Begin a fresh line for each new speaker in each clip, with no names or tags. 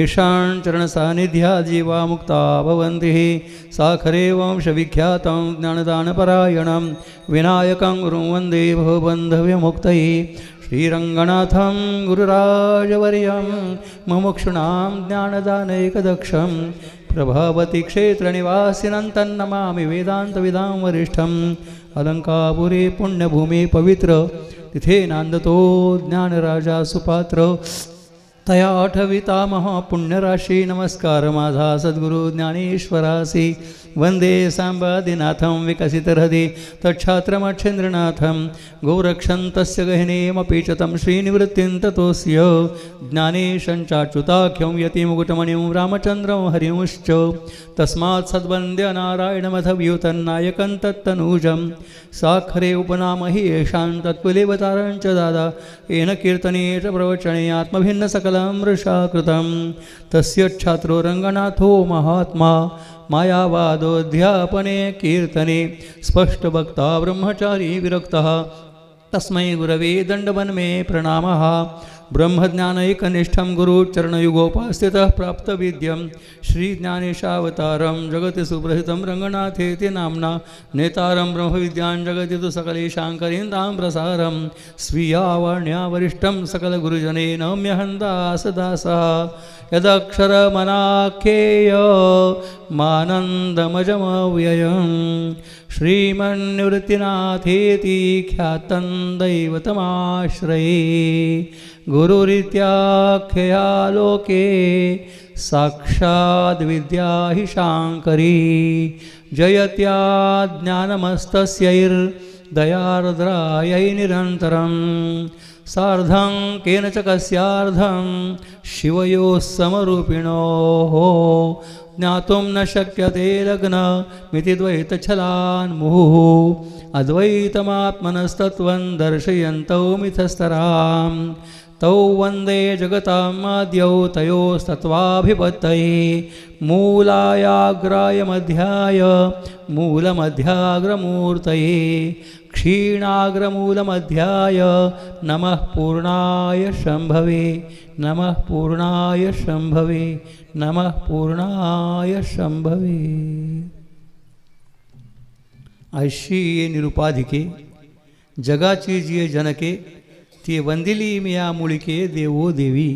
येषां चरणसान्निध्या जीवा मुक्ता भवन्ति साखरे वंशविख्यातं ज्ञानदानपरायणं विनायकं गुरुं वन्दे भवबन्धव्यमुक्तये श्रीरङ्गनाथं गुरुराजवर्यं मुमुक्षूणां ज्ञानदानैकदक्षं प्रभावती क्षेत्रनिवासिनं तन्नमामि वेदान्तविदां वरिष्ठम् अलंकापुरी पुण्यभूमी पवित्र तिथे नांदतो ज्ञानराजा सुपात्र तया आठविता महापुण्यराशी नमस्कार माझा सद्गुरु ज्ञानेश्वरासी वंदे सांबादिनाथं विकसितहृदि तच्छात्रमच्छेन्द्रनाथं गौरक्षन्तस्य गहनेमपि च तं श्रीनिवृत्तिं ततोऽस्य ज्ञानेशञ्चाच्युताख्यं यतिमुकुटमणिं रामचन्द्रं हरिंश्च तस्मात् सद्वन्द्य नारायणमथव्यूतन्नायकं तत्तनूजं साखरे उपनामहि येषां तत्कुलेवतारं च दादा येन कीर्तने च प्रवचने आत्मभिन्नसकलं मृषा कृतं तस्य छात्रो रङ्गनाथो महात्मा मायावादोऽध्यापने कीर्तने स्पष्टवक्ता ब्रह्मचारी विरक्तः तस्मै गुरवे दण्डवन्मे प्रणामः ब्रह्मज्ञानैकनिष्ठं गुरुचरणयुगोपास्थितः प्राप्तविद्यं श्रीज्ञानेशावतारं जगति सुप्रसिद्धं रङ्गनाथेति नाम्ना नेतारं ब्रह्मविद्यां जगति तु सकलेशाङ्करीन्दां प्रसारं स्वीयावाण्यावरिष्ठं सकलगुरुजने नम्यहं दासदासः यदक्षरमनाख्येय मानन्दमजमव्ययं श्रीमन्निवृत्तिनाथेति ख्यातं दैवतमाश्रये गुरुरित्याख्यया लोके साक्षाद्विद्या हि शाङ्करी जयत्या ज्ञानमस्तस्यैर्दयार्द्रायै निरन्तरं सार्धं केन च कस्यार्धं शिवयोः समरूपिणोः ज्ञातुं न शक्यते लग्नमिति द्वैतच्छलान्मुहुः अद्वैतमात्मनस्तत्त्वं दर्शयन्तौ मिथस्तरां तौ वन्दे जगतामाद्यौ तयोस्तत्त्वाभिपत्तये मूलायाग्राय मध्याय मूलमध्याग्रमूर्तये क्षीणाग्रमूलमध्याय नमः पूर्णाय शम्भवे नमः पूर्णाय शम्भवे नमः पूर्णाय शम्भवे। अशी निरुपाधिके जगाची जिये जनके ती वंदिली मिया मुळिके देवो देवी।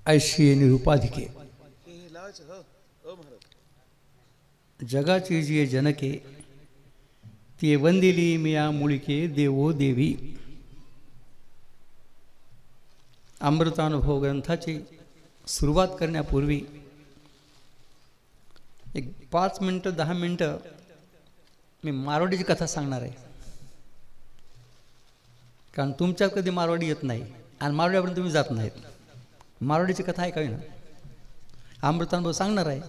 ऐशी निरुपाधिके जगाची जिये जनके ती वंदिली मिया मुळिके देवो देवी। अमृतानुभव ग्रंथाची सुरुवात करण्यापूर्वी एक 5 मिनटं 10 मिनटं मी मारवाडीची कथा सांगणार आहे, कारण तुमच्यात कधी मारवाडी येत नाही आणि मारवाडीपर्यंत तुम्ही जात नाहीत। मारवाडीची कथा ऐकावी ना, अमृतानुभव सांगणार आहे,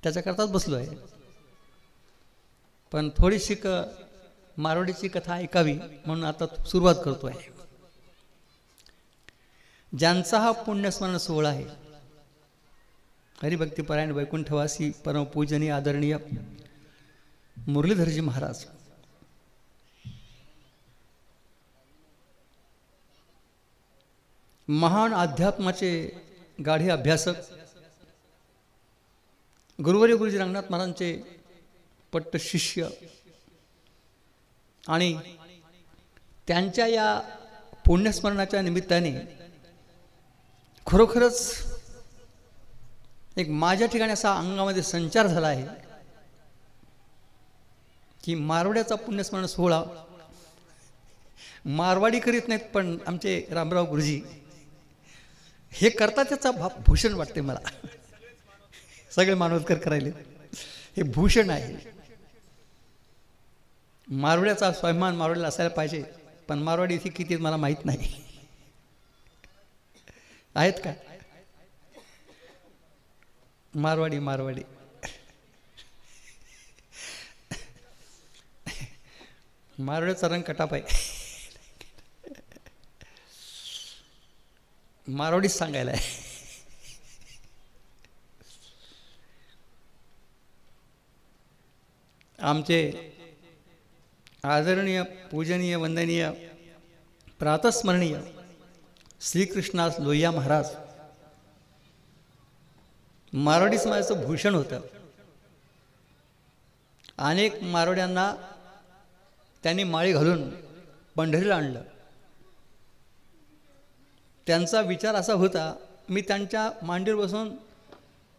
त्याच्याकरताच बसलो आहे, पण थोडीशी मारवाडीची कथा ऐकावी म्हणून आता सुरुवात करतो आहे। ज्यांचा हा पुण्यस्मरण सोहळा आहे, हरिभक्तीपरायण वैकुंठवासी परमपूजनीय आदरणीय मुरलीधरजी महाराज, महान अध्यात्माचे गाढे अभ्यासक, गुरुवर्य गुरुजी रंगनाथ महाराजांचे पट्ट शिष्य आणि त्यांच्या या पुण्यस्मरणाच्या निमित्ताने खरोखरच एक माझ्या ठिकाणी असा अंगामध्ये संचार झाला आहे की मारवाड्याचा पुण्यस्मरण सोहळा मारवाडी करीत नाहीत, पण आमचे रामराव गुरुजी हे करतात, त्याचा भूषण वाटते मला। सगळे मानवतकर करायले हे भूषण आहे। मारवाड्याचा स्वाभिमान मारवाडीला असायला पाहिजे, पण मारवाडी इथे किती मला माहीत नाही. आहेत का मारवाडी? मारवाडी मारवाड्याचा रंग कटाप आहे. मारवाडीच सांगायला आहे. आमचे आदरणीय, पूजनीय, वंदनीय, प्रातस्मरणीय श्रीकृष्णास लोहिया महाराज मारवाडी समाजाचं भूषण होतं. अनेक मारवाड्यांना त्यांनी माळी घालून पंढरीला आणलं. त्यांचा विचार असा होता, मी त्यांच्या मांडीवर बसून,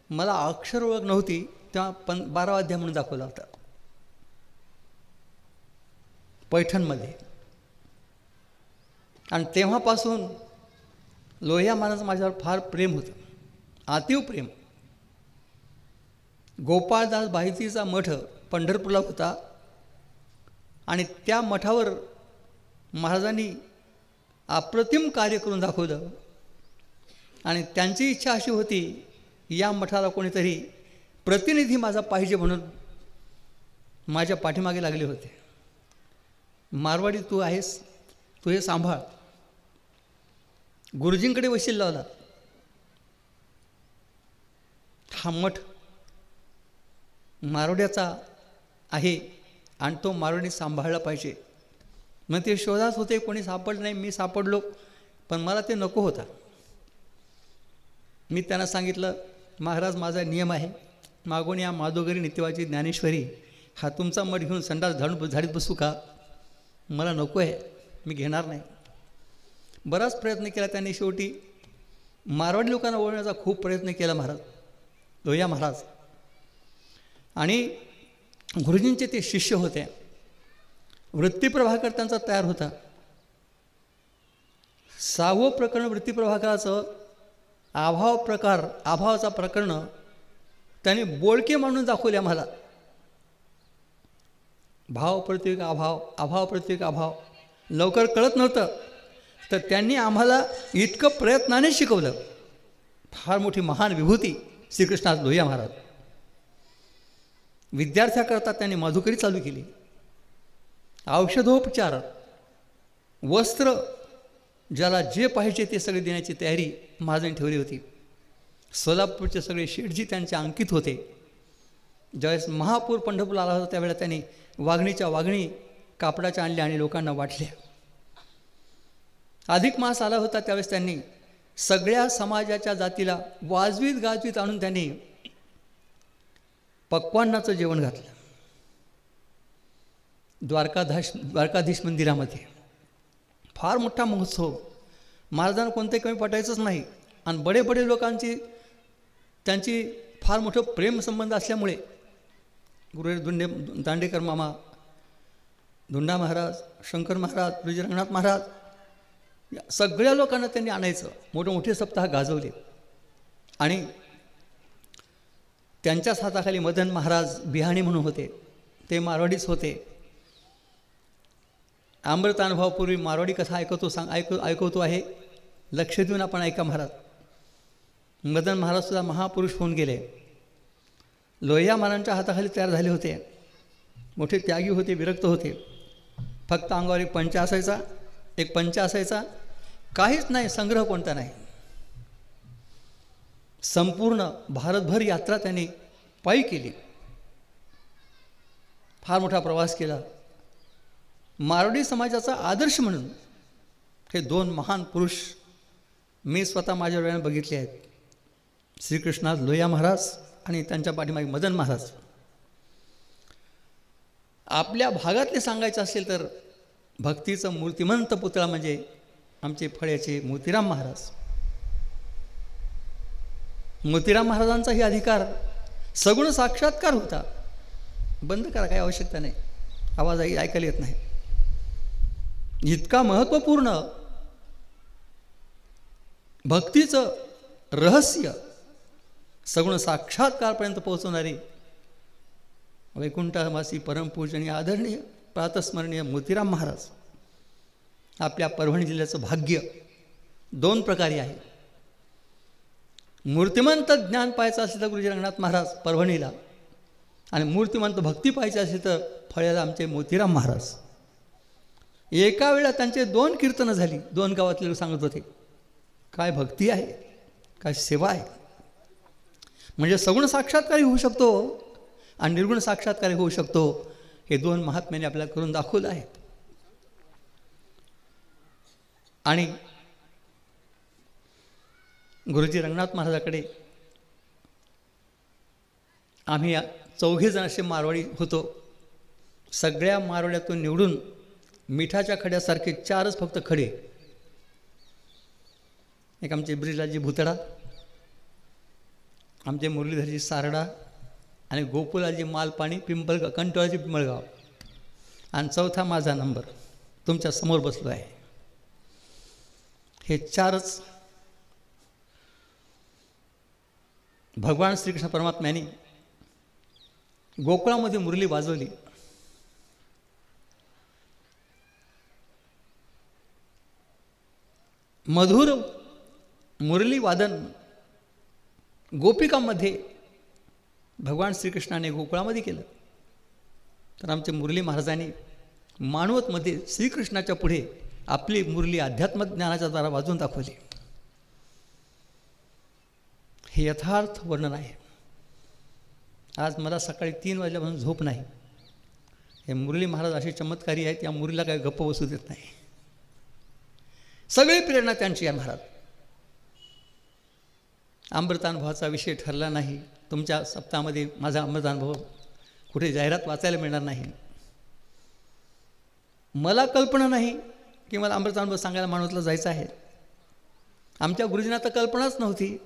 मला अक्षर ओळख नव्हती तेव्हा 12 अध्याय म्हणून दाखवला होता पैठणमध्ये. आणि तेव्हापासून लोहिया महाराज माझ्यावर फार प्रेम होतं, अतीव प्रेम. गोपाळदास बाहितीचा मठ पंढरपूरला होता आणि त्या मठावर महाराजांनी अप्रतिम कार्य करून दाखवलं. आणि त्यांची इच्छा अशी होती, या मठाला कोणीतरी प्रतिनिधी माझा पाहिजे म्हणून माझ्या पाठीमागे लागले होते. मारवाडी तू आहेस, तू हे सांभाळ. गुरुजींकडे वशील लावला. हा मठ मारवाड्याचा आहे आणि तो मारवाडी सांभाळला पाहिजे. मग ते शोधात होते, कोणी सापडलं नाही. मी सापडलो, पण मला ते नको होता. मी त्यांना सांगितलं, महाराज माझा नियम आहे, मागून या माधोगरी नित्यवाची ज्ञानेश्वरी हा तुमचा मठ घेऊन संडास झाडीत बसू का? मला नको आहे, मी घेणार नाही. बराच प्रयत्न केला त्यांनी. शेवटी मारवाडी लोकांना ओळखण्याचा खूप प्रयत्न केला महाराज लोहिया महाराज. आणि गुरुजींचे ते शिष्य होते. वृत्तीप्रभाकर त्यांचा तयार होता. 6वं प्रकरण वृत्तीप्रभाकराचं अभावाचा प्रकरण त्याने बोलके म्हणून दाखवले आम्हाला. भाव प्रत्येक अभाव, अभाव प्रत्येक अभाव. लवकर कळत नव्हतं, तर त्यांनी आम्हाला इतकं प्रयत्नाने शिकवलं. फार मोठी महान विभूती श्रीकृष्णास लोहिया महाराज. विद्यार्थ्याकरता त्यांनी मधुकरी चालू केली. औषधोपचार, वस्त्र, ज्याला जे पाहिजे ते सगळे देण्याची तयारी महाराजांनी ठेवली होती. सोलापूरचे सगळे शेठजी त्यांचे अंकित होते. ज्यावेळेस महापूर पंढरपूरला आला होता त्यावेळेला त्यांनी वाघणी कापडाच्या आणल्या आणि लोकांना वाटल्या. अधिक मास आला होता त्यावेळेस त्यांनी सगळ्या समाजाच्या जातीला वाजवीत गाजवीत आणून त्यांनी पक्वान्नाचं जेवण घातलं. द्वारकाधीश मंदिरामध्ये फार मोठा महोत्सव. महाराजांना कोणते कमी पटायचंच नाही. आणि बडे लोकांची त्यांची फार मोठं प्रेम संबंध असल्यामुळे गुरुदेव दांडेकर मामा, धुंडा महाराज, शंकर महाराज, तुळजी रंगनाथ महाराज, या सगळ्या लोकांना त्यांनी आणायचं. मोठे सप्ताह गाजवले. आणि त्यांच्याच हाताखाली मदन महाराज बिहाणी म्हणून होते, ते मारवाडीच होते. अमृतानुभवापूर्वी मारवाडी कथा ऐकवतो आहे, लक्ष देऊन आपण ऐका महाराज. मदन महाराजसुद्धा महापुरुष होऊन गेले. लोहिया महाराजांच्या हाताखाली तयार झाले होते. मोठे त्यागी होते, विरक्त होते. फक्त अंगावर एक पंचा असायचा, काहीच नाही, संग्रह कोणता नाही. संपूर्ण भारतभर यात्रा त्यांनी पायी केली. फार मोठा प्रवास केला. मारवाडी समाजाचा आदर्श म्हणून हे 2 महान पुरुष मी स्वतः माझ्या डोळ्याने बघितले आहेत. श्रीकृष्णास लोहिया महाराज आणि त्यांच्या पाठीमागे मदन महाराज. आपल्या भागातले सांगायचं असेल तर भक्तीचं मूर्तिमंत पुतळा म्हणजे आमचे फळ्याचे मोतीराम महाराज. मोतीराम महाराजांचाही अधिकार सगुण साक्षात्कार होता. बंद करा, काही आवश्यकता नाही, आवाज ऐकायला येत नाही. इतका महत्त्वपूर्ण भक्तीचं रहस्य सगुण साक्षात्कारपर्यंत पोहोचवणारे वैकुंठवासी परमपूजनीय आदरणीय प्रातस्मरणीय मोतीराम महाराज आपल्या परभणी जिल्ह्याचं भाग्य दोन प्रकारे आहे. मूर्तिमंत ज्ञान पाहायचं असेल तर गुरुजी रंगनाथ महाराज परभणीला, आणि मूर्तिमंत भक्ती पाहायची असेल तर फळ्याला आमचे मोतीराम महाराज. एका वेळा त्यांचे 2 कीर्तनं झाली. 2 गावातले लोक सांगत होते, काय भक्ती आहे, काय सेवा आहे. म्हणजे सगुण साक्षात्कारी होऊ शकतो आणि निर्गुण साक्षात्कारी होऊ शकतो, हे 2 महात्म्याने आपल्याला करून दाखवलं आहे. आणि गुरुजी रंगनाथ महाराजाकडे आम्ही 4 जण असे मारवाडी होतो. सगळ्या मारवाड्यातून निवडून मिठाच्या खड्यासारखे 4च फक्त खडे, एक आमचे ब्रिजलालजी भुतडा, आमचे मुरलीधरजी सारडा आणि गोकुलाजी मालपाणी पिंपळगाव कंटोळाजी पिंपळगाव, आणि 4था माझा नंबर तुमच्या समोर बसलो आहे. हे 4च भगवान श्रीकृष्ण परमात्म्याने गोकुळामध्ये मुरली वाजवली. मधुर मुरली वादन गोपिकांमध्ये भगवान श्रीकृष्णाने गोकुळामध्ये केलं. तर आमचे मुरली महाराजांनी मानवतमध्ये श्रीकृष्णाच्या पुढे आपली मुरली अध्यात्म ज्ञानाच्या द्वारा वाजवून दाखवली. हे यथार्थ वर्णन आहे. आज मला सकाळी 3 वाजल्यापासून झोप नाही. हे मुरली महाराज असे चमत्कारी आहेत, या मुरलीला काही गप्प बसू देत नाही. सगळी प्रेरणा त्यांची आहे. महाराज अमृतानुभवाचा विषय ठरला नाही. तुमच्या सप्ताहामध्ये माझा अमृतानुभव कुठे जाहिरात वाचायला मिळणार नाही. मला कल्पना नाही की मला अमृतानुभव सांगायला मानवतला जायचं आहे. आमच्या गुरुजींना तर कल्पनाच नव्हती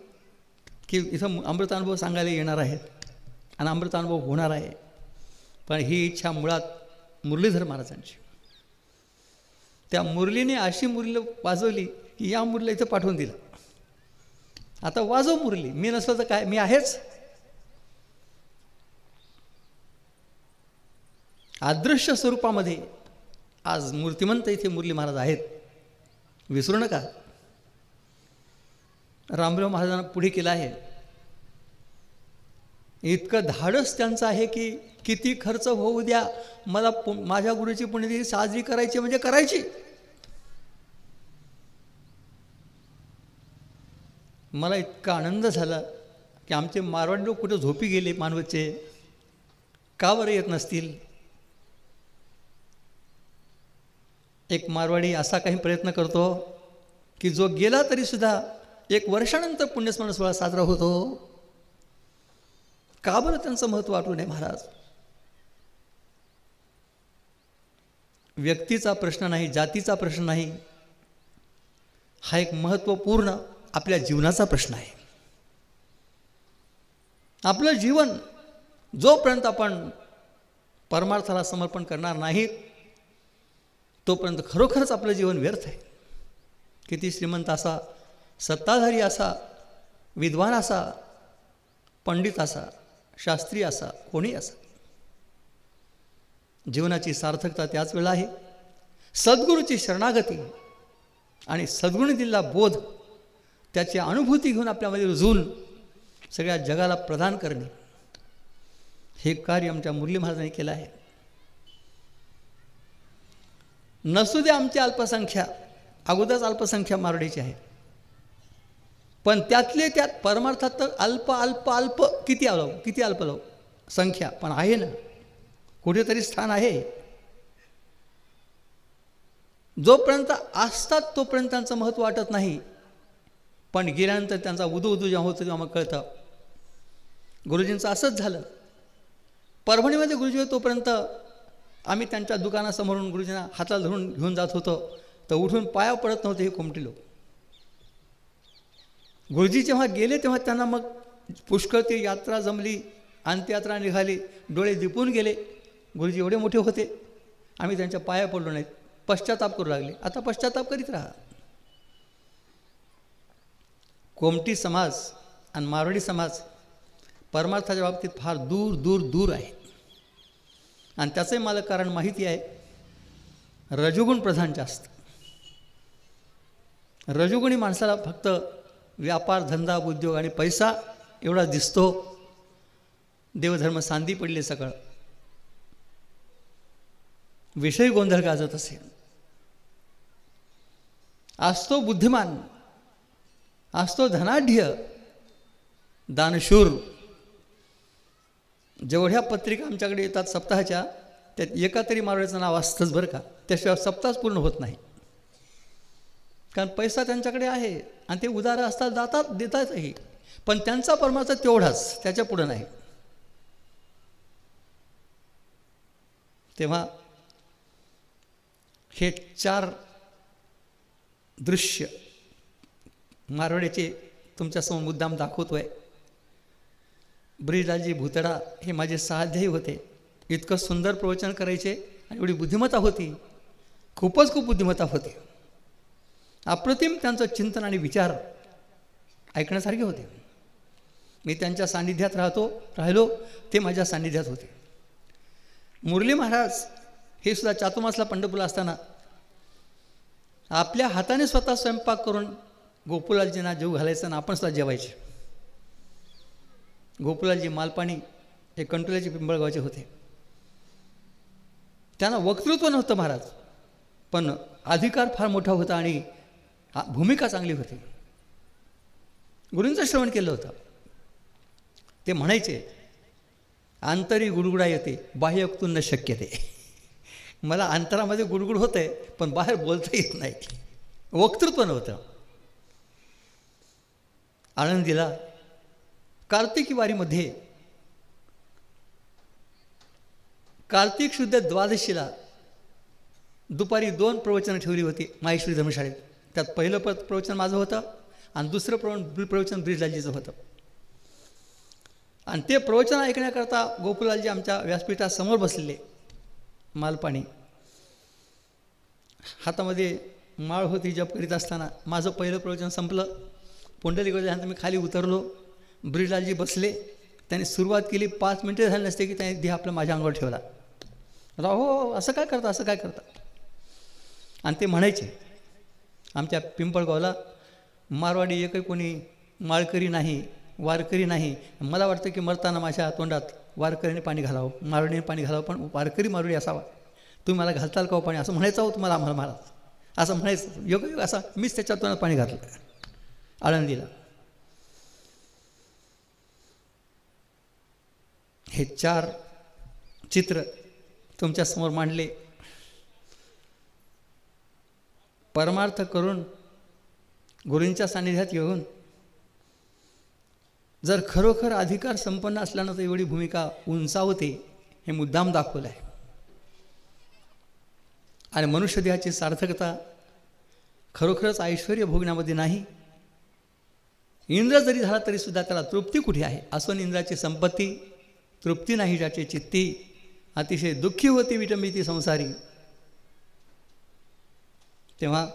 की इथं अमृतानुभव सांगायला येणार आहेत आणि अमृतानुभव होणार आहे. पण ही इच्छा मुळात मुरलीधर महाराजांची. त्या मुरलीने अशी मुरली वाजवली की या मुरलीला इथं पाठवून दिलं. आता वाजव मुरली, मी नसलं तर काय, मी आहेच. अदृश्य स्वरूपामध्ये आज मूर्तिमंत इथे मुरली महाराज आहेत, विसरू नका. रामराव महाराजांना पुढे केलं आहे. इतकं धाडस त्यांचं आहे की किती खर्च होऊ द्या, मला माझ्या गुरुची पुण्यतिथी साजरी करायची म्हणजे करायची. मला इतका आनंद झाला की आमचे मारवाडी लोक कुठे झोपी गेले मानवतचे, का बरं येत नसतील. एक मारवाडी असा काही प्रयत्न करतो की जो गेला तरीसुद्धा 1 वर्षानंतर पुण्यस्मरण सोहळा साजरा होतो. का बरं त्यांचं महत्त्व वाटू नये. महाराज व्यक्तीचा प्रश्न नाही, जातीचा प्रश्न नाही, हा एक महत्त्वपूर्ण आपल्या जीवनाचा प्रश्न आहे. आपलं जीवन जोपर्यंत आपण परमार्थाला समर्पण करणार नाही तोपर्यंत खरोखरच आपलं जीवन व्यर्थ आहे. किती श्रीमंत असा, सत्ताधारी असा, विद्वान असा, पंडित असा, शास्त्री असा, कोणी असा, जीवनाची सार्थकता त्याच वेळा आहे सद्गुरूची शरणागती आणि सद्गुरूने दिलेला बोध, त्याची अनुभूती घेऊन आपल्यामध्ये रुजवून सगळ्या जगाला प्रदान करणे, हे कार्य आमच्या मुरली महाराजांनी केलं आहे. नसू दे आमची अल्पसंख्या, अगोदरच अल्पसंख्या मारवाडीची आहे, पण त्यातले त्यात परमार्थात तर अल्प अल्प अल्प किती अल्प संख्या पण आहे ना, कुठेतरी स्थान आहे. जोपर्यंत असतात तोपर्यंत त्यांचं महत्त्व वाटत नाही, पण गेल्यानंतर त्यांचा उदू जेव्हा होतं तेव्हा मग कळतं. गुरुजींचं असंच झालं. परभणीमध्ये गुरुजी होते तोपर्यंत आम्ही त्यांच्या दुकानासमोरून गुरुजींना हाताला धरून घेऊन जात होतो तर उठून पाया पडत नव्हते हे कोमटी लोक. गुरुजी जेव्हा गेले तेव्हा त्यांना मग पुष्कळ ती यात्रा जमली, अंत्ययात्रा निघाली, डोळे दिपून गेले. गुरुजी एवढे मोठे होते, आम्ही त्यांच्या पाया पडलो नाहीत, पश्चाताप करू लागले. आता पश्चाताप करीत राहा. कोमटी समाज आणि मारवाडी समाज परमार्थाच्या बाबतीत फार दूर दूर दूर आहे आणि त्याचंही मला कारण माहिती आहे. रजोगुण प्रधान जास्त. रजोगुणी माणसाला फक्त व्यापार, धंदा, उद्योग आणि पैसा एवढा दिसतो. देवधर्म सांदी पडले सगळं. विषय गोंधळ गाजत असे. असतो बुद्धिमान, असतो धनाढ्य, दानशूर. जेवढ्या पत्रिका आमच्याकडे येतात सप्ताहाच्या, त्यात एका तरी मारवाड्याचं नाव असतंच बरं का. त्याशिवाय सप्ताहच पूर्ण होत नाही. कारण पैसा त्यांच्याकडे आहे आणि ते उदार असतात, जातात, देतातही. पण त्यांचा परमार्थ तेवढाच, त्याच्या पुढं नाही. तेव्हा हे 4 दृश्य मारवाड्याचे तुमच्यासमोर मुद्दाम दाखवतोय. ब्रिजलालजी भुतडा हे माझे सहाध्यायी होते. इतकं सुंदर प्रवचन करायचे आणि एवढी बुद्धिमत्ता होती, खूपच खूप बुद्धिमत्ता होती. अप्रतिम त्यांचं चिंतन आणि विचार ऐकण्यासारखे होते. मी त्यांच्या सान्निध्यात राहिलो, ते माझ्या सान्निध्यात होते. मुरली महाराज हे सुद्धा चातुर्मासला पंढरपूरला असताना आपल्या हाताने स्वतः स्वयंपाक करून गोकुळाजींना जेव घालायचं आणि आपण सुद्धा जेवायचे. गोकुळाजी मालपाणी हे कंटोल्याचे पिंपळगावचे होते. त्यांना वक्तृत्व नव्हतं महाराज, पण अधिकार फार मोठा होता आणि भूमिका चांगली होती. गुरूंचं श्रवण केलं होतं. ते म्हणायचे, अंतरी गुडगुडा येते, बाह्य वक्तून न शक्य ते. मला अंतरामध्ये गुडगुड होतंय, पण बाहेर बोलता येत नाही. वक्तृत्व नव्हतं. आळंदीला कार्तिकी वारीमध्ये कार्तिक शुद्ध द्वादशीला दुपारी 2 प्रवचनं ठेवली होती माहेश्वरी धर्मशाळेत. त्यात पहिलं प्रवचन माझं होतं आणि दुसरं प्रवचन ब्रिजलालजीचं होतं. आणि ते प्रवचन ऐकण्याकरता गोकुळलालजी आमच्या व्यासपीठासमोर बसलेले, मालपाणी हातामध्ये माळ होती. जप करीत असताना माझं पहिलं प्रवचन संपलं. पुंडलिकाच्यानंतर मी खाली उतरलो. ब्रिजलालजी बसले. त्यांनी सुरुवात केली. 5 मिनिटे झाली नसते की त्यांनी देह आपल्या माझ्या अंगावर ठेवला. राहो, असं काय करता, असं काय करता. आणि ते म्हणायचे, आमच्या पिंपळगावला मारवाडी एकही कोणी माळकरी नाही, वारकरी नाही. मला वाटतं की मरताना माझ्या तोंडात वारकरीने पाणी घालावं, मारवाडीने पाणी घालावं, पण वारकरी मारवाडी असावा. तुम्ही मला घालताल का पाणी, असं म्हणायचं हो तुम्हाला, आम्हाला महाराज असं म्हणायचं. योग असा मीच त्याच्या तोंडात पाणी घातलं आळंदीला. हे 4 चित्र तुमच्यासमोर मांडले. परमार्थ करून गुरूंच्या सान्निध्यात येऊन जर खरोखर अधिकार संपन्न असल्यानं तर एवढी भूमिका उंचावते हे मुद्दाम दाखवलं आहे. आणि मनुष्य देहाची सार्थकता खरोखरच ऐश्वर्य भोगण्यामध्ये नाही. इंद्र जरी झाला तरी सुद्धा त्याला तृप्ती कुठे आहे. असून इंद्राची संपत्ती तृप्ती नाही ज्याची चित्ती, अतिशय दुःखी होती विटंबिती संसारी. तेव्हा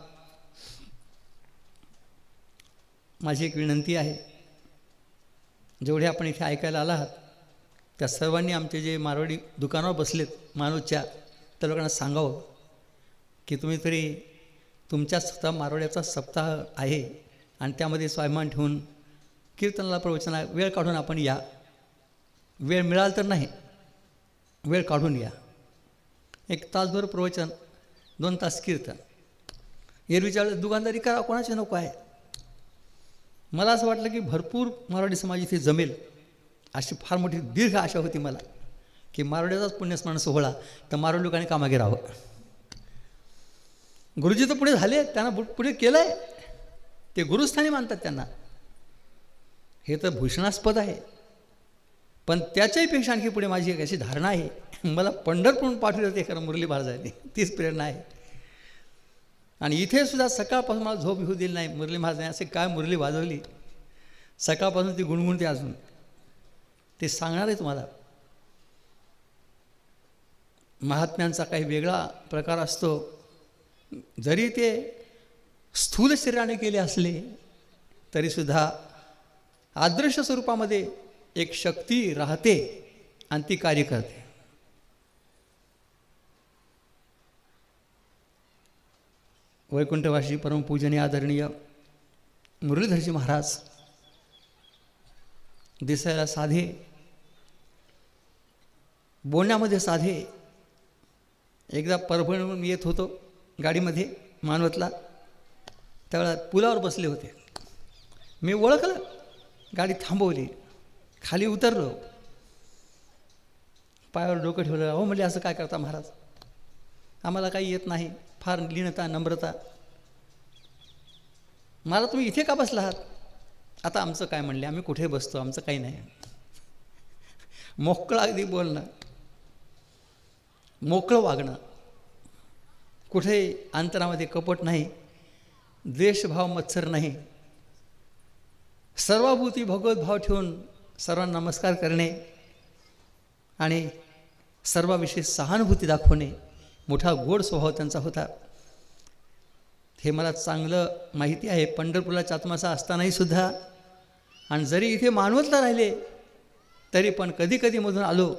माझी एक विनंती आहे, जेवढे आपण इथे ऐकायला आलात त्या सर्वांनी आमचे जे मारवाडी दुकानावर बसलेत मानूच्या, त्या लोकांना सांगावं की तुम्ही तरी तुमच्या स्वतः मारवाड्याचा सप्ताह आहे आणि त्यामध्ये स्वाभिमान ठेवून कीर्तनाला प्रवचना वेळ काढून आपण या. वेळ मिळाल तर नाही, वेळ काढून या. 1 तासभर प्रवचन, 2 तास कीर्तन. एरवीच्या दुकानदारी करा, कोणाचे नको आहे. मला असं वाटलं की भरपूर मारवाडी समाज इथे जमेल, अशी फार मोठी दीर्घ आशा होती मला की मारवाड्याचाच पुण्यस्मरण सोहळा तर मारवाडी लोकांनी कामागे राहावं. गुरुजी तर पुढे झाले, त्यांना पुढे केलं आहे, ते गुरुस्थानी मानतात त्यांना. हे तर भूषणास्पद आहे. पण त्याच्याही पेक्षा आणखी पुढे माझी एक अशी धारणा आहे, मला पंढरपूर पाठवलं ते खरं मुरली महाराजांनी, तीच प्रेरणा आहे. आणि इथे सुद्धा सकाळपासून मला झोप येऊ दिली नाही. मुरली महाराजांनी असे काय मुरली वाजवली, सकाळपासून ती गुणगुणते अजून. ते सांगणार आहे तुम्हाला. महात्म्यांचा काही वेगळा प्रकार असतो. जरी ते स्थूल शरीराने केले असले तरीसुद्धा आदर्श स्वरूपामध्ये एक शक्ती राहते आणि ती कार्य करते. वैकुंठवासी परमपूजनीय आदरणीय मुरलीधरजी महाराज, दिसायला साधे, बोलण्यामध्ये साधे. एकदा परभणीहून येत होतो गाडीमध्ये मानवतला, त्यावेळेला पुलावर बसले होते. मी ओळखलं, गाडी थांबवली, खाली उतरलो, पायावर डोकं ठेवलं. अहो म्हणजे असं काय करता महाराज, आम्हाला काही येत नाही, फार लीनता नम्रता, मला तुम्ही इथे का बसला आहात? आता आमचं काय म्हणले, आम्ही कुठे बसतो, आमचं काही नाही. मोकळं अगदी बोलणं, मोकळं वागणं, कुठे अंतरामध्ये कपट नाही, द्वेषभाव मत्सर नाही, सर्वभूती भगवत भाव ठेवून सर्वांना नमस्कार करणे आणि सर्वाविषयी सहानुभूती दाखवणे, मोठा गोड स्वभाव त्यांचा होता. हे मला चांगलं माहिती आहे. पंढरपूरला चातमासा असतानाही सुद्धा, आणि जरी इथे मानवतला राहिले तरी पण कधी कधी मधून आलो,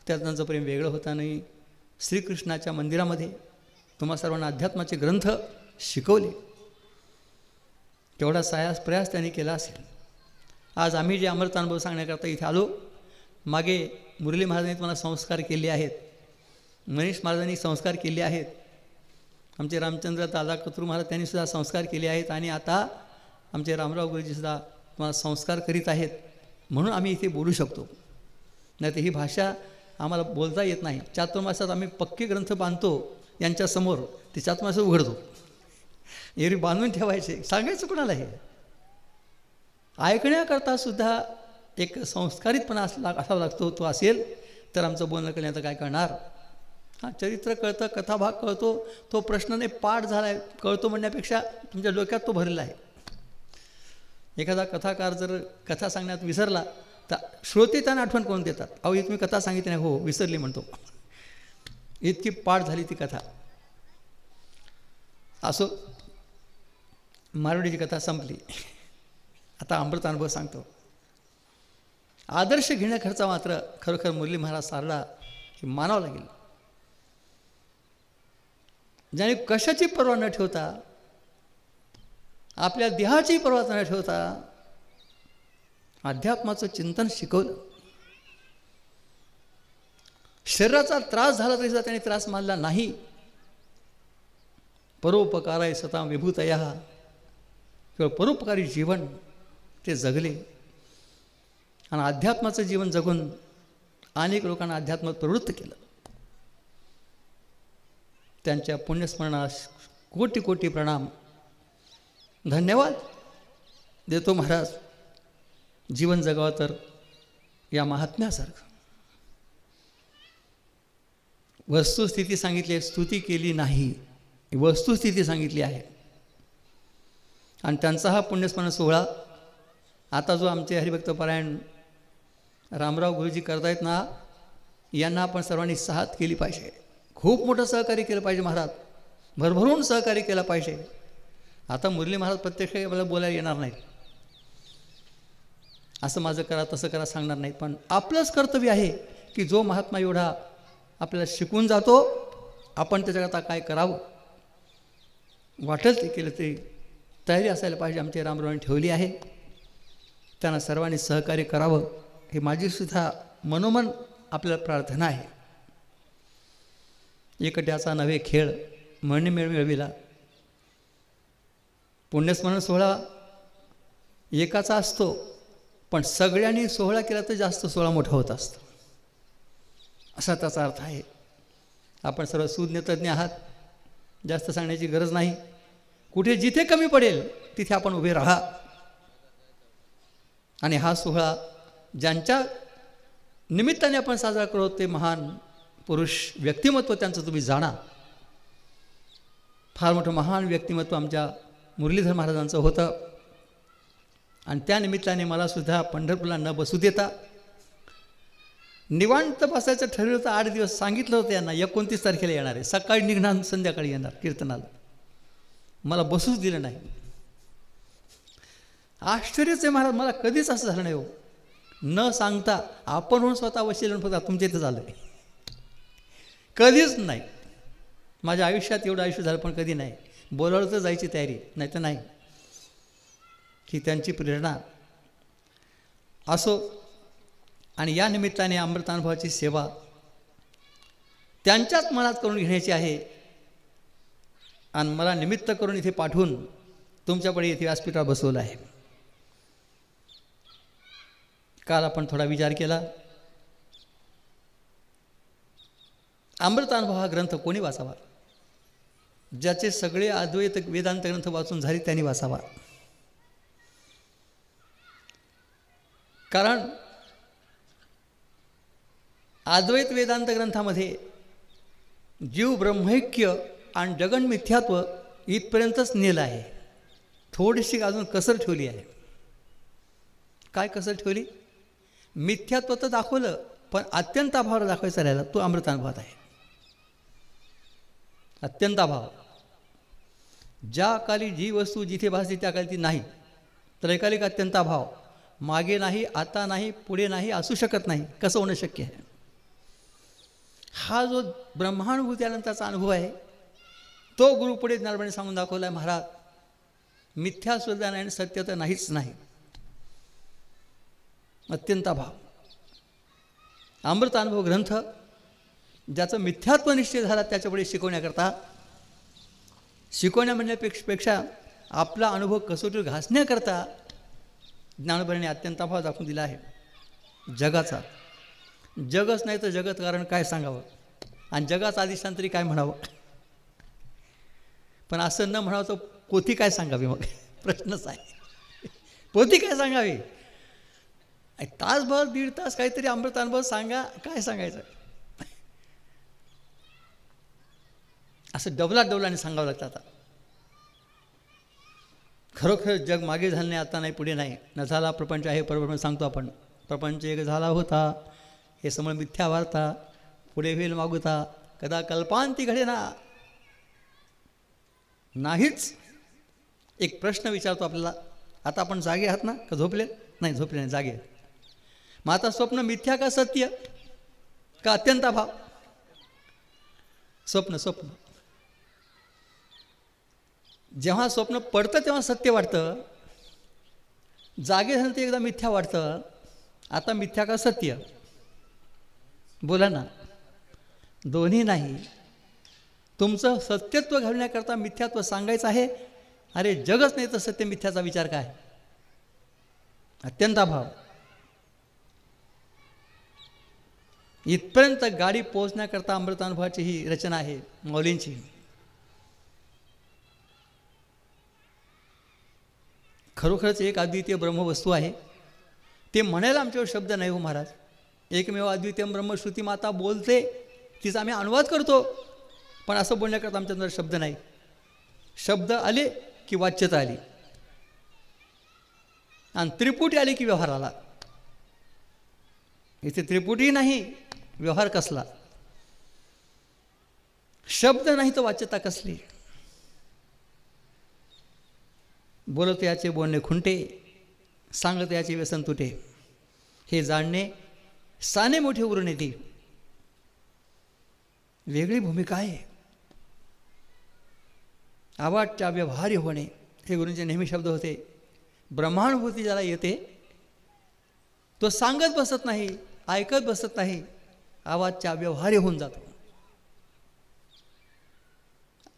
त्यात त्यांचं प्रेम वेगळं होतं. नाही, श्रीकृष्णाच्या मंदिरामध्ये तुम्हा सर्वांना अध्यात्माचे ग्रंथ शिकवले, तेवढा प्रयास त्यांनी केला असेल. आज आम्ही जे अमृतानुभव सांगण्याकरता इथे आलो, मागे मुरली महाराजांनी तुम्हाला संस्कार केले आहेत, मनीष महाराजांनी संस्कार केले आहेत, आमचे रामचंद्र दादा कत्रू महाराज त्यांनीसुद्धा संस्कार केले आहेत, आणि आता आमचे रामराव गुरुजीसुद्धा तुम्हाला संस्कार करीत आहेत, म्हणून आम्ही इथे बोलू शकतो. नाही तर ही भाषा आम्हाला बोलता येत नाही. चातुर्मासात आम्ही पक्के ग्रंथ बांधतो यांच्यासमोर, ते चातुर्मासात उघडतो, एरवी बांधून ठेवायचे, सांगायचं कोणाला. हे ऐकण्याकरता सुद्धा एक संस्कारितपणा असावा लागतो. तो असेल तर आमचं बोलणं करण्याचं काय करणार. हां, चरित्र कळतं, कथाभाग कळतो, तो प्रश्न नाही पाठ झाला आहे, कळतो म्हणण्यापेक्षा तुमच्या डोक्यात तो भरलेला आहे. एखादा कथाकार जर कथा सांगण्यात विसरला तर श्रोते त्यांना आठवण करून देतात. अहो तुम्ही कथा सांगितली नाही, हो विसरली म्हणतो, इतकी पाठ झाली ती कथा. असो, मारवाडीची कथा संपली, आता अमृतानुभव सांगतो. आदर्श घेण्याकरता मात्र खरोखर मुरली महाराज सारडा हे मानावं लागेल. ज्याने कशाची पर्वा न ठेवता, आपल्या देहाची पर्वा न ठेवता अध्यात्माचं चिंतन शिकवलं. शरीराचा त्रास झाला तरी सुद्धा त्याने त्रास मानला नाही. परोपकाराय सतां विभूतयः, किंवा परोपकारी जीवन ते जगले, आणि अध्यात्माचं जीवन जगून अनेक लोकांना अध्यात्मात प्रवृत्त केलं. त्यांच्या पुण्यस्मरणास कोटी कोटी प्रणाम, धन्यवाद देतो महाराज. जीवन जगावं तर या महात्म्यासारखं. वस्तुस्थिती सांगितली, स्तुती केली नाही, वस्तुस्थिती सांगितली आहे. आणि त्यांचा हा पुण्यस्मरण सोहळा आता जो आमचे हरिभक्तपरायण रामराव गुरुजी करतायत ना, यांना आपण सर्वांनी साथ केली पाहिजे. खूप मोठं सहकार्य केलं पाहिजे महाराज, भरभरून सहकार्य केलं पाहिजे. आता मुरली महाराज प्रत्यक्ष मला बोलायला येणार नाहीत, असं माझं करा तसं करा सांगणार नाहीत, पण आपलंच कर्तव्य आहे की जो महात्मा एवढा आपल्याला शिकून जातो, आपण त्याच्याकरता काय करावं, वाटेल ते केलं ते तयारी असायला पाहिजे. आमच्या रामरावांनी ठेवली आहे, त्यांना सर्वांनी सहकार्य करावं हे माझीसुद्धा मनोमन आपल्याला प्रार्थना आहे. एकट्याचा नव्हे खेळ म्हणणे मिळविला. पुण्यस्मरण सोहळा एकाचा असतो, पण सगळ्यांनी सोहळा केला तर जास्त सोहळा मोठा होत असतो, असा त्याचा अर्थ आहे. आपण सर्व सुज्ञ तज्ञ आहात, जास्त सांगण्याची गरज नाही. कुठे जिथे कमी पडेल तिथे आपण उभे राहा. आणि हा सोहळा ज्यांच्या निमित्ताने आपण साजरा करतो ते महान पुरुष व्यक्तिमत्व त्यांचं तुम्ही जाणा. फार मोठं महान व्यक्तिमत्व आमच्या मुरलीधर महाराजांचं होतं, आणि त्या निमित्ताने मलासुद्धा पंढरपूरला न बसू देता निवांत बसायचं ठरवलं होतं. 8 दिवस सांगितलं होतं यांना, 29 तारखेला येणार आहे, सकाळी निघणार संध्याकाळी येणार कीर्तनाला. मला बसूच दिलं नाही. आश्चर्यच आहे महाराज, मला कधीच असं झालं नाही हो. न सांगता आपण होऊन स्वतः वशिला फक्त तुमच्या इथं झालं आहे, कधीच नाही. माझ्या आयुष्यात एवढं आयुष्य झालं पण कधी नाही. बोलावलं तर जायची तयारी, नाही तर नाही. ही त्यांची प्रेरणा असो. आणि या निमित्ताने अमृतानुभवाची सेवा त्यांच्याच मनात करून घेण्याची आहे. आणि मला निमित्त करून इथे पाठवून तुमच्याकडे इथे व्यासपीठावर बसवलं आहे. काल आपण थोडा विचार केला. अमृतानुभव हा ग्रंथ कोणी वाचावा? ज्याचे सगळे अद्वैत वेदांत ग्रंथ वाचून झाले त्यांनी वाचावा. कारण अद्वैत वेदांत ग्रंथामध्ये जीव ब्रह्मैक्य आणि जगन मिथ्यात्व इथपर्यंतच नेलं आहे. थोडीशी अजून कसर ठेवली आहे. काय कसर ठेवली? मिथ्यात्व तर दाखवलं, पण अत्यंताभावाला दाखवायचा राहिला, तो अमृतानुभवात आहे. अत्यंताभाव. ज्या काली जी वस्तू जिथे भासते त्या काली ती नाही. त्रैकालिक अत्यंताभाव. मागे नाही, आता नाही, पुढे नाही, असू शकत नाही. कसं होणं शक्य आहे? हा जो ब्रह्मानुभूत्यानंतरचा अनुभव आहे तो गुरु पुढे ज्ञानपणे सांगून दाखवला आहे. महाराज, मिथ्या सुद्धा नाही आणि सत्य तर नाहीच नाही. अत्यंताभाव. अमृतानुभव ग्रंथ ज्याचं मिथ्यात्व निश्चित झाला त्याच्यापुढे शिकवण्याकरता, शिकवण्या म्हणण्यापेक्षा आपला अनुभव कसोटीवर घासण्याकरता ज्ञानोबाने अत्यंताभाव दाखवून दिला आहे. जगाचा जगच नाही तर जगत कारण काय सांगावं, आणि जगाचा अधिष्ठांतरी काय म्हणावं. पण असं न म्हणावं तर पोथी काय सांगावी? मग प्रश्नच आहे, पोथी काय सांगावी? तासभर 1.5 तास काहीतरी अमृतानुभव सांगा, काय सांगायचं? असं डबलाने सांगावं लागतं. आता खरोखर जग मागे झालं नाही, आता नाही, पुढे नाही. न झाला प्रपंच आहे बरोबर सांगतो आपण. प्रपंच एक झाला होता, हे समोर मिथ्या वार्ता, पुढे होईल मागुता, कदा कल्पांती घडे ना. नाहीच. एक प्रश्न विचारतो आपल्याला. आता आपण जागे आहात ना, का झोपले? नाही, झोपले नाही, जागे. मग आता स्वप्न मिथ्या का सत्य का अत्यंताभाव? स्वप्न. जेव्हा स्वप्न पडतं तेव्हा सत्य वाटतं, जागे झालं ते एकदा मिथ्या वाटतं. आता मिथ्या का सत्य? बोला ना. दोन्ही नाही. तुमचं सत्यत्व घालण्याकरता मिथ्यात्व सांगायचं आहे. अरे जगच नाही तर सत्य मिथ्याचा विचार काय? अत्यंताभाव. इथपर्यंत गाडी पोहोचण्याकरता अमृतानुभवाची ही रचना आहे मौलींची. खरोखरच एक अद्वितीय ब्रह्मवस्तू आहे. ते म्हणायला आमच्यावर शब्द नाही हो महाराज. एकमेव अद्वितीय ब्रह्मश्रुती माता बोलते, तिचा आम्ही अनुवाद करतो, पण असं बोलण्याकरता आमच्याकडे शब्द नाही. शब्द आले की वाच्यता आली, आणि त्रिपुटी आली की व्यवहार आला. इथे त्रिपुटी नाही, व्यवहार कसला? शब्द नाही तर वाच्यता कसली? बोलत याचे बोलणे खुंटे, सांगत याचे व्यसन तुटे. हे जाणणे साने मोठे उरून येते. वेगळी भूमिका आहे. आवाजच्या व्यवहार्य होणे हे गुरूंचे नेहमी शब्द होते. ब्रह्मानुभूती ज्याला येते तो सांगत बसत नाही, ऐकत बसत नाही, आवाजच्या व्यवहार्य होऊन जातो.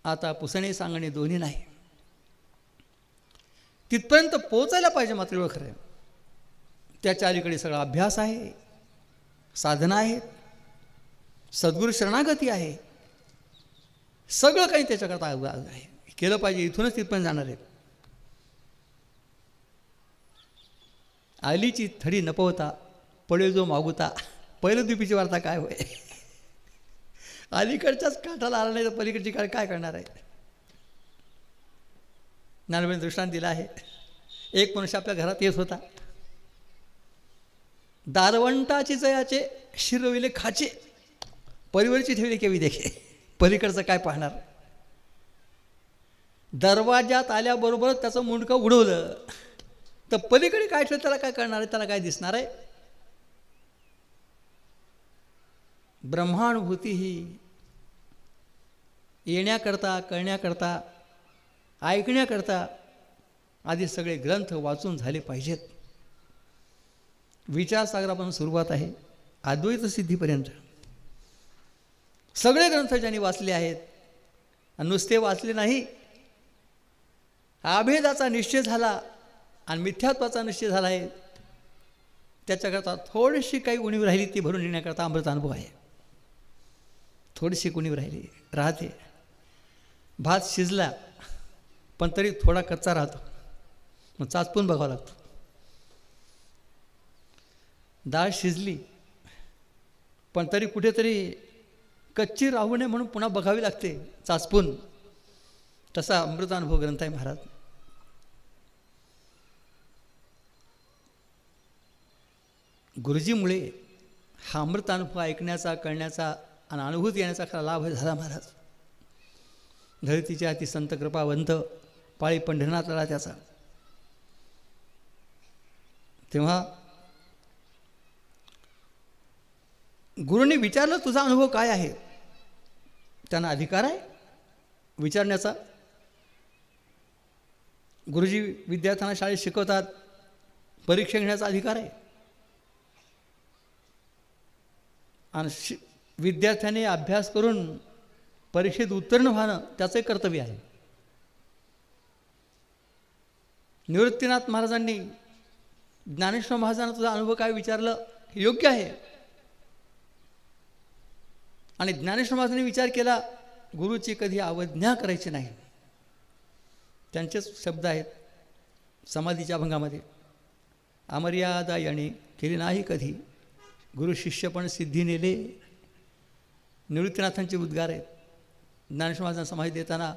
आता पुसणे सांगणे दोन्ही नाही. तिथपर्यंत पोहोचायला पाहिजे. मात्र एवढं खरं आहे, त्याच्या अलीकडे सगळा अभ्यास आहे, साधना आहेत, सद्गुरू शरणागती आहे, सगळं काही त्याच्याकरता आहे. केलं पाहिजे. इथूनच तिथपर्यंत जाणार आहेत. आलीची थडी नपवता, पळे जो मागुता. पहिलं द्वीपीची वार्ता काय होय? अलीकडच्याच काठाला आला नाही तर पलीकडची काळ काय करणार आहे? ज्ञानोबांनी दृष्टांत दिला आहे. एक मनुष्य आपल्या घरात येत होता. दारवंटाची जयाचे शिरविले खाचे, परिवरची ठेवली केवी देखे. पलीकडचं काय पाहणार? दरवाजात आल्याबरोबर त्याचं मुंडकं उडवलं तर पलीकडे काय ठेवलं त्याला काय करणार आहे? त्याला काय दिसणार आहे? ब्रह्मानुभूती ही येण्याकरता, कळण्याकरता ऐकण्याकरता आधी सगळे ग्रंथ वाचून झाले पाहिजेत. विचारसागरापासून सुरुवात आहे अद्वैत सिद्धीपर्यंत सगळे ग्रंथ ज्यांनी वाचले आहेत. आणि नुसते वाचले नाही, अभेदाचा निश्चय झाला आणि मिथ्यात्वाचा निश्चय झाला आहे, त्याच्याकरता थोडीशी काही उणीव राहिली ती भरून येण्याकरता अमृत अनुभव आहे. थोडीशी उणीव राहिली राहते. भात शिजला पण तरी थोडा कच्चा राहतो, मग चाचपून बघावं लागतो. डाळ शिजली पण तरी कुठेतरी कच्ची राहू नये म्हणून पुन्हा बघावी लागते चाचपून. तसा अमृतानुभव ग्रंथ आहे महाराज. गुरुजीमुळे हा अमृतानुभव ऐकण्याचा, कळण्याचा आणि अनुभूत येण्याचा खरा लाभ झाला महाराज. धरतीच्या अति संत कृपावंत पाळी पंढरनाथ आला त्याचा. तेव्हा गुरुने विचारलं तुझा अनुभव काय आहे. त्यांना अधिकार आहे विचारण्याचा. गुरुजी विद्यार्थ्यांना शाळेत शिकवतात, परीक्षा घेण्याचा अधिकार आहे. आणि विद्यार्थ्याने अभ्यास करून परीक्षेत उत्तीर्ण व्हावं त्याचं कर्तव्य आहे. निवृत्तीनाथ महाराजांनी ज्ञानेश्वर महाराजांना तुझा अनुभव काय विचारलं हे योग्य आहे. आणि ज्ञानेश्वर महाराजांनी विचार केला गुरुची कधी अवज्ञा करायची नाही. त्यांचेच शब्द आहेत समाधीच्या अभंगामध्ये, अमर्यादा याने केली नाही कधी, गुरु शिष्य पण सिद्धी नेले. निवृत्तीनाथांचे उद्गार आहेत. ज्ञानेश्वर महाराजांना समाधी देताना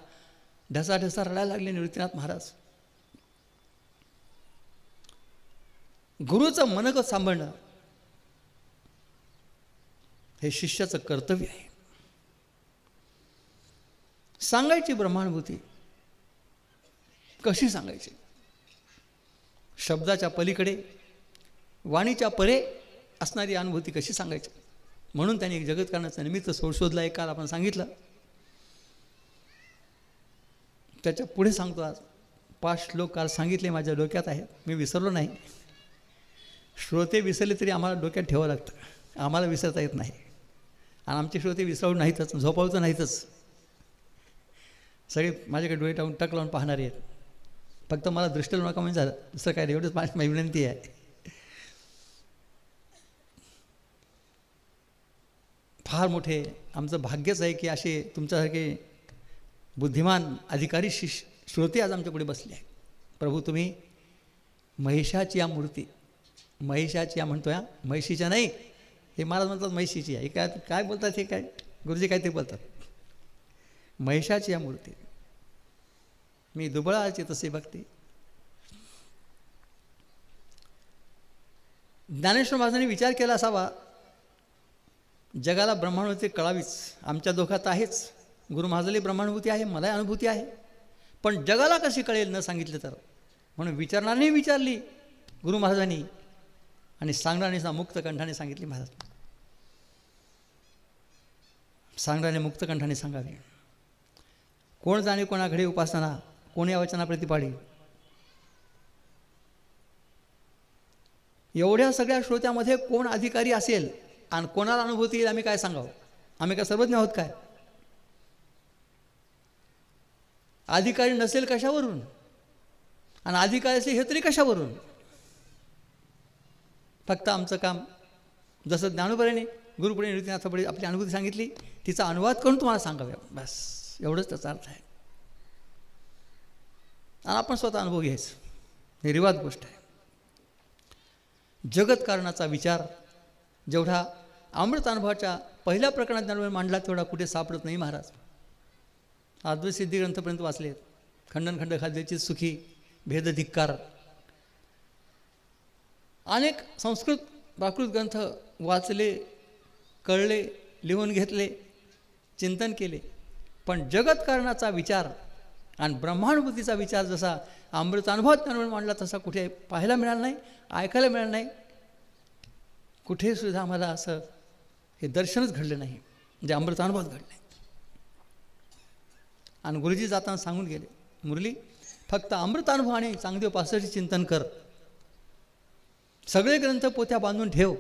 ढसाढसा रडायला लागले निवृत्तीनाथ महाराज. गुरुचं मनगत सांभाळणं हे शिष्याचं कर्तव्य आहे. सांगायची ब्रह्मानुभूती कशी सांगायची, शब्दाच्या पलीकडे वाणीच्या परे असणारी अनुभूती कशी सांगायची. म्हणून त्यांनी एक जगत करण्याचा निमित्त शोधला. एक काल आपण सांगितलं, त्याच्या पुढे सांगतो आज. 5 श्लोक काल सांगितले माझ्या डोक्यात आहेत, मी विसरलो नाही. श्रोते विसरले तरी आम्हाला डोक्यात ठेवावं लागतं, आम्हाला विसरता येत नाही. आणि आमचे श्रोते विसरवून नाहीतच, झोपावतं नाहीतच. सगळे माझ्याकडे डोळे टाकून टक लावून पाहणारे आहेत. फक्त मला दृष्टी नका म्हणजे झालं, दुसरं काय एवढंच माझी विनंती आहे. फार मोठे आमचं भाग्यच आहे की असे तुमच्यासारखे बुद्धिमान अधिकारी श्रोते आज आमच्यापुढे बसले आहेत. प्रभू तुम्ही महिषाची या मूर्ती, महिषाची या म्हणतो, या म्हैशीच्या नाही, हे महाराज म्हणतात म्हैशीची आहे. काय काय बोलतात हे, काय गुरुजी काय ते बोलतात, महिषाची या मूर्ती. मी दुबळाचे तसे बघते. ज्ञानेश्वर महाराजांनी विचार केला असावा, जगाला ब्रह्मानुभूती कळावीच. आमच्या दोघात आहेच, गुरु महाराजांनी ब्रह्मानुभूती आहे, मलाही अनुभूती आहे, पण जगाला कशी कळेल न सांगितलं तर. म्हणून विचारणाऱ्याने विचारली गुरु महाराजांनी आणि सांगणाऱ्याने मुक्त कंठाने सांगितली. महाराज सांगणाऱ्याने मुक्त कंठाने सांगावे. कोण जाणे कोणा घडे उपासना, कोण या वचना प्रतिपाडी. एवढ्या सगळ्या श्रोत्यामध्ये कोण अधिकारी असेल आणि कोणाला अनुभूती येईल आम्ही काय सांगावं. आम्ही काय सर्वज्ञ आहोत काय. अधिकारी नसेल कशावरून आणि अधिकारी असेल हे तरी कशावरून. फक्त आमचं काम जसं ज्ञानोबराने गुरुपुढे निवृत्तीनाथापुढे आपली अनुभूती सांगितली, तिचा अनुवाद करून तुम्हाला सांगाव्या, बस एवढंच त्याचा अर्थ आहे. आणि आपण स्वतः अनुभव घ्यायचं, हे रिवाज गोष्ट आहे. जगत कारणाचा विचार जेवढा अमृत अनुभवाच्या पहिल्या प्रकरणात ज्ञानोबा मांडला तेवढा कुठे सापडत नाही. महाराज अद्वैत सिद्धी ग्रंथपर्यंत वाचलेत. खंडन खंड खाद्याची सुखी, भेद धिक्कार, अनेक संस्कृत प्राकृत ग्रंथ वाचले, कळले, लिहून घेतले, चिंतन केले, पण जगत कारणाचा विचार आणि ब्रह्मानुभूतीचा विचार जसा अमृतानुभवात ज्ञानोबा मांडला तसा कुठे पाहायला मिळाला नाही, ऐकायला मिळालं नाही. कुठे सुद्धा आम्हाला असं हे दर्शनच घडलं नाही, म्हणजे अमृतानुभवात घडलं नाही. आणि गुरुजी जाताना सांगून गेले, मुरली फक्त अमृतानुभव आणि चांगदेव 65 चिंतन कर. सगळे ग्रंथ पोथ्या बांधून ठेव,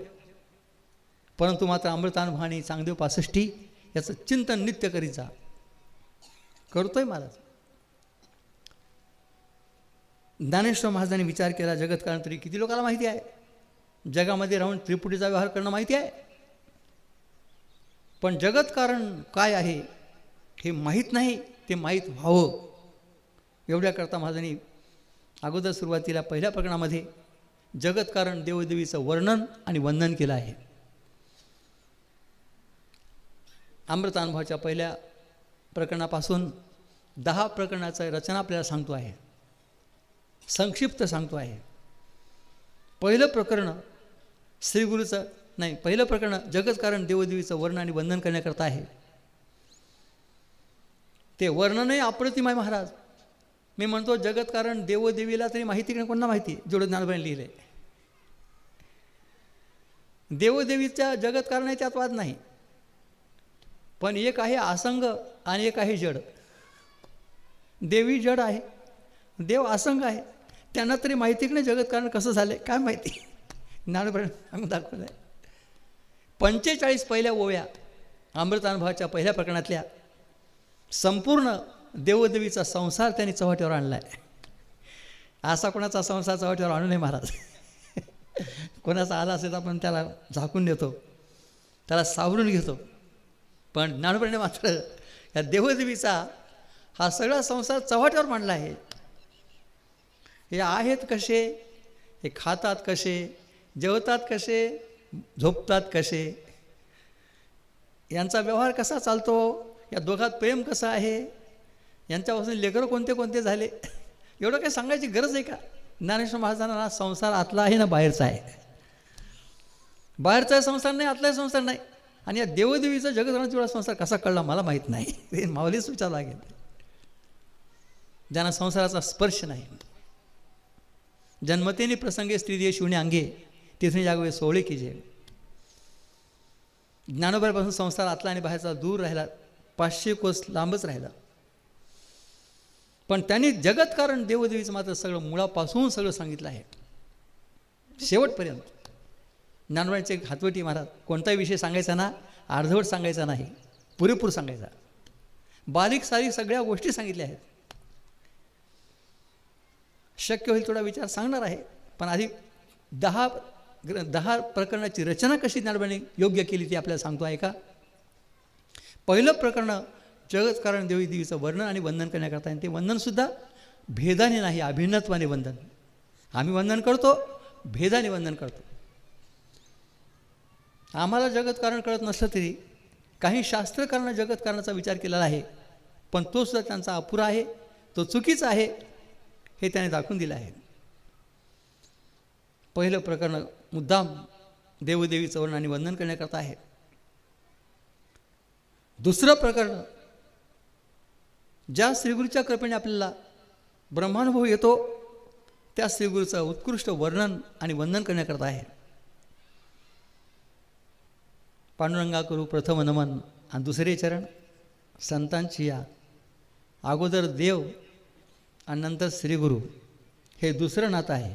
परंतु मात्र अमृतानुभव आणि चांगदेव 65 याचं चिंतन नित्य करीत जा. करतोय महाराज. ज्ञानेश्वर महाराजांनी विचार केला, जगत कारण तरी किती लोकांना माहिती आहे, जगामध्ये राहून त्रिपुटीचा व्यवहार करणं माहिती आहे, पण जगत कारण काय आहे हे माहीत नाही, ते माहीत व्हावं एवढ्याकरता महाराजांनी अगोदर सुरुवातीला पहिल्या प्रकरणामध्ये जगत कारण देवदेवीचं वर्णन आणि वंदन केलं आहे. अमृतानुभवाच्या पहिल्या प्रकरणापासून 10 प्रकरणाचं रचना आपल्याला सांगतो आहे, संक्षिप्त सांगतो आहे. पहिलं प्रकरण श्रीगुरूचं नाही, पहिलं प्रकरण जगत कारण देवदेवीचं वर्णन आणि वंदन करण्याकरता आहे. ते वर्णनही अप्रतिम आहे महाराज. मी म्हणतो जगत कारण देवदेवीला तरी माहिती की कोणाला माहिती, जेवढं ज्ञानोबांनी लिहिलंय. देवदेवीच्या जगत कारण आहे त्यात वाद नाही, पण एक आहे असंग आणि एक आहे जड. देवी जड आहे, देव असंग आहे. त्यांना तरी माहिती की नाही जगत कारण कसं झालंय, काय माहिती. ज्ञानोबांनी सांगून दाखवलं आहे. 45 पहिल्या ओव्या अमृतानुभवाच्या पहिल्या प्रकरणातल्या संपूर्ण देवदेवीचा संसार त्यांनी चव्हाट्यावर आणला आहे. असा कोणाचा संसार चव्हाट्यावर आणू नये महाराज. कोणाचा आला असेल तर आपण त्याला झाकून देतो, त्याला सावरून घेतो, पण ज्ञानोबाने मात्र या देवदेवीचा हा सगळा संसार चव्हाट्यावर मांडला आहे. हे आहेत कसे, हे खातात कसे, जेवतात कसे, झोपतात कसे, यांचा व्यवहार कसा चालतो, या दोघात प्रेम कसं आहे, यांच्यापासून लेकरं कोणते कोणते झाले, एवढं काही सांगायची गरज आहे का. ज्ञानेश्वर महाराजांना संसार आतला आहे ना बाहेरचा आहे. बाहेरचा संसार नाही, आतलाही संसार नाही. आणि या देवदेवीचा जगत जेवढा संसार कसा कळला मला माहीत नाही, ते माऊलीच विचार लागेल. ज्यांना संसाराचा स्पर्श नाही. जन्मतेने प्रसंगे स्त्री शिवणे अंगे तिथे जागवे सोहळे कीजे. ज्ञानोबापासून संसार आतला आणि बाहेरचा दूर राहिला, 500 कोस लांबच राहिला. पण त्यांनी जगत कारण देवदेवीचं मात्र सगळं मुळापासून सगळं सांगितलं आहे शेवटपर्यंत. ज्ञानोबांचे हातवटी महाराज कोणताही विषय सांगायचा ना, अर्धवट सांगायचा नाही, पुरेपूर सांगायचा. बारीक सारीक सगळ्या गोष्टी सांगितल्या आहेत. शक्य होईल थोडा विचार सांगणार आहे, पण आधी 10 प्रकरणाची रचना कशी ज्ञानोबांनी योग्य केली ती आपल्याला सांगतो आहे का. पहिलं प्रकरण जगत कारण देवीचं वर्णन आणि वंदन करण्याकरता, आणि ते वंदनसुद्धा भेदाने नाही, अभिन्नत्वाने वंदन. आम्ही वंदन करतो, भेदाने वंदन करतो. आम्हाला जगत कारण कळत नसलं तरी काही शास्त्रकारांना जगत कारणाचा विचार केलेला आहे, पण तो सुद्धा त्यांचा अपुरा आहे, तो चुकीचा आहे, हे त्याने दाखवून दिलं आहे. पहिलं प्रकरण मुद्दाम देवदेवीचं वर्णन आणि वंदन करण्याकरता आहे. दुसरं प्रकरण ज्या श्रीगुरूच्या कृपेने आपल्याला ब्रह्मानुभव येतो त्या श्रीगुरूचं उत्कृष्ट वर्णन आणि वंदन करण्याकरता आहे. पांडुरंगा करू प्रथम नमन, आणि दुसरे चरण संतांची या. अगोदर देव आणि नंतर श्रीगुरू, हे दुसरं नातं आहे.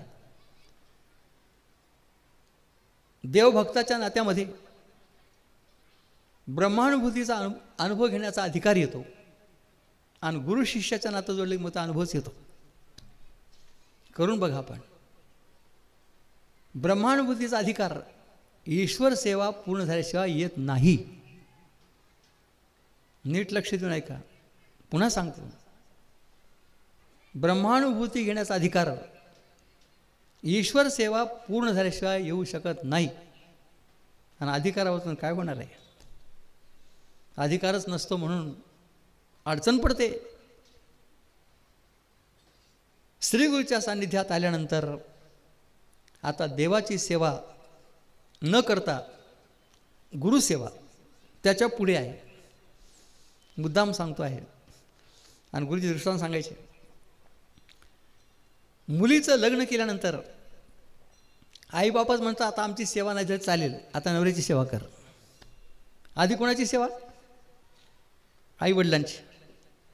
देवभक्ताच्या नात्यामध्ये ब्रह्मानुभूतीचा अनुभव घेण्याचा अधिकार येतो, आणि गुरु शिष्याच्या नातं जोडले मग अनुभवच येतो. करून बघा आपण. ब्रह्मानुभूतीचा अधिकार ईश्वर सेवा पूर्ण झाल्याशिवाय येत नाही. नीट लक्ष देऊन ऐका, पुन्हा सांगतो. ब्रह्मानुभूती घेण्याचा अधिकार ईश्वर सेवा पूर्ण झाल्याशिवाय येऊ शकत नाही. आणि अधिकारावरून काय होणार आहे. अधिकारच नसतो म्हणून अडचण पडते. श्रीगुरूच्या सान्निध्यात आल्यानंतर आता देवाची सेवा न करता गुरुसेवा त्याच्या पुढे आहे. मुद्दाम सांगतो आहे, आणि गुरुजी दृष्टांत सांगायचे. मुलीचं लग्न केल्यानंतर आईबापाच म्हणतात आता आमची सेवा नाही झाली चालेल, आता नवऱ्याची सेवा कर. आधी कोणाची सेवा? आईवडिलांची.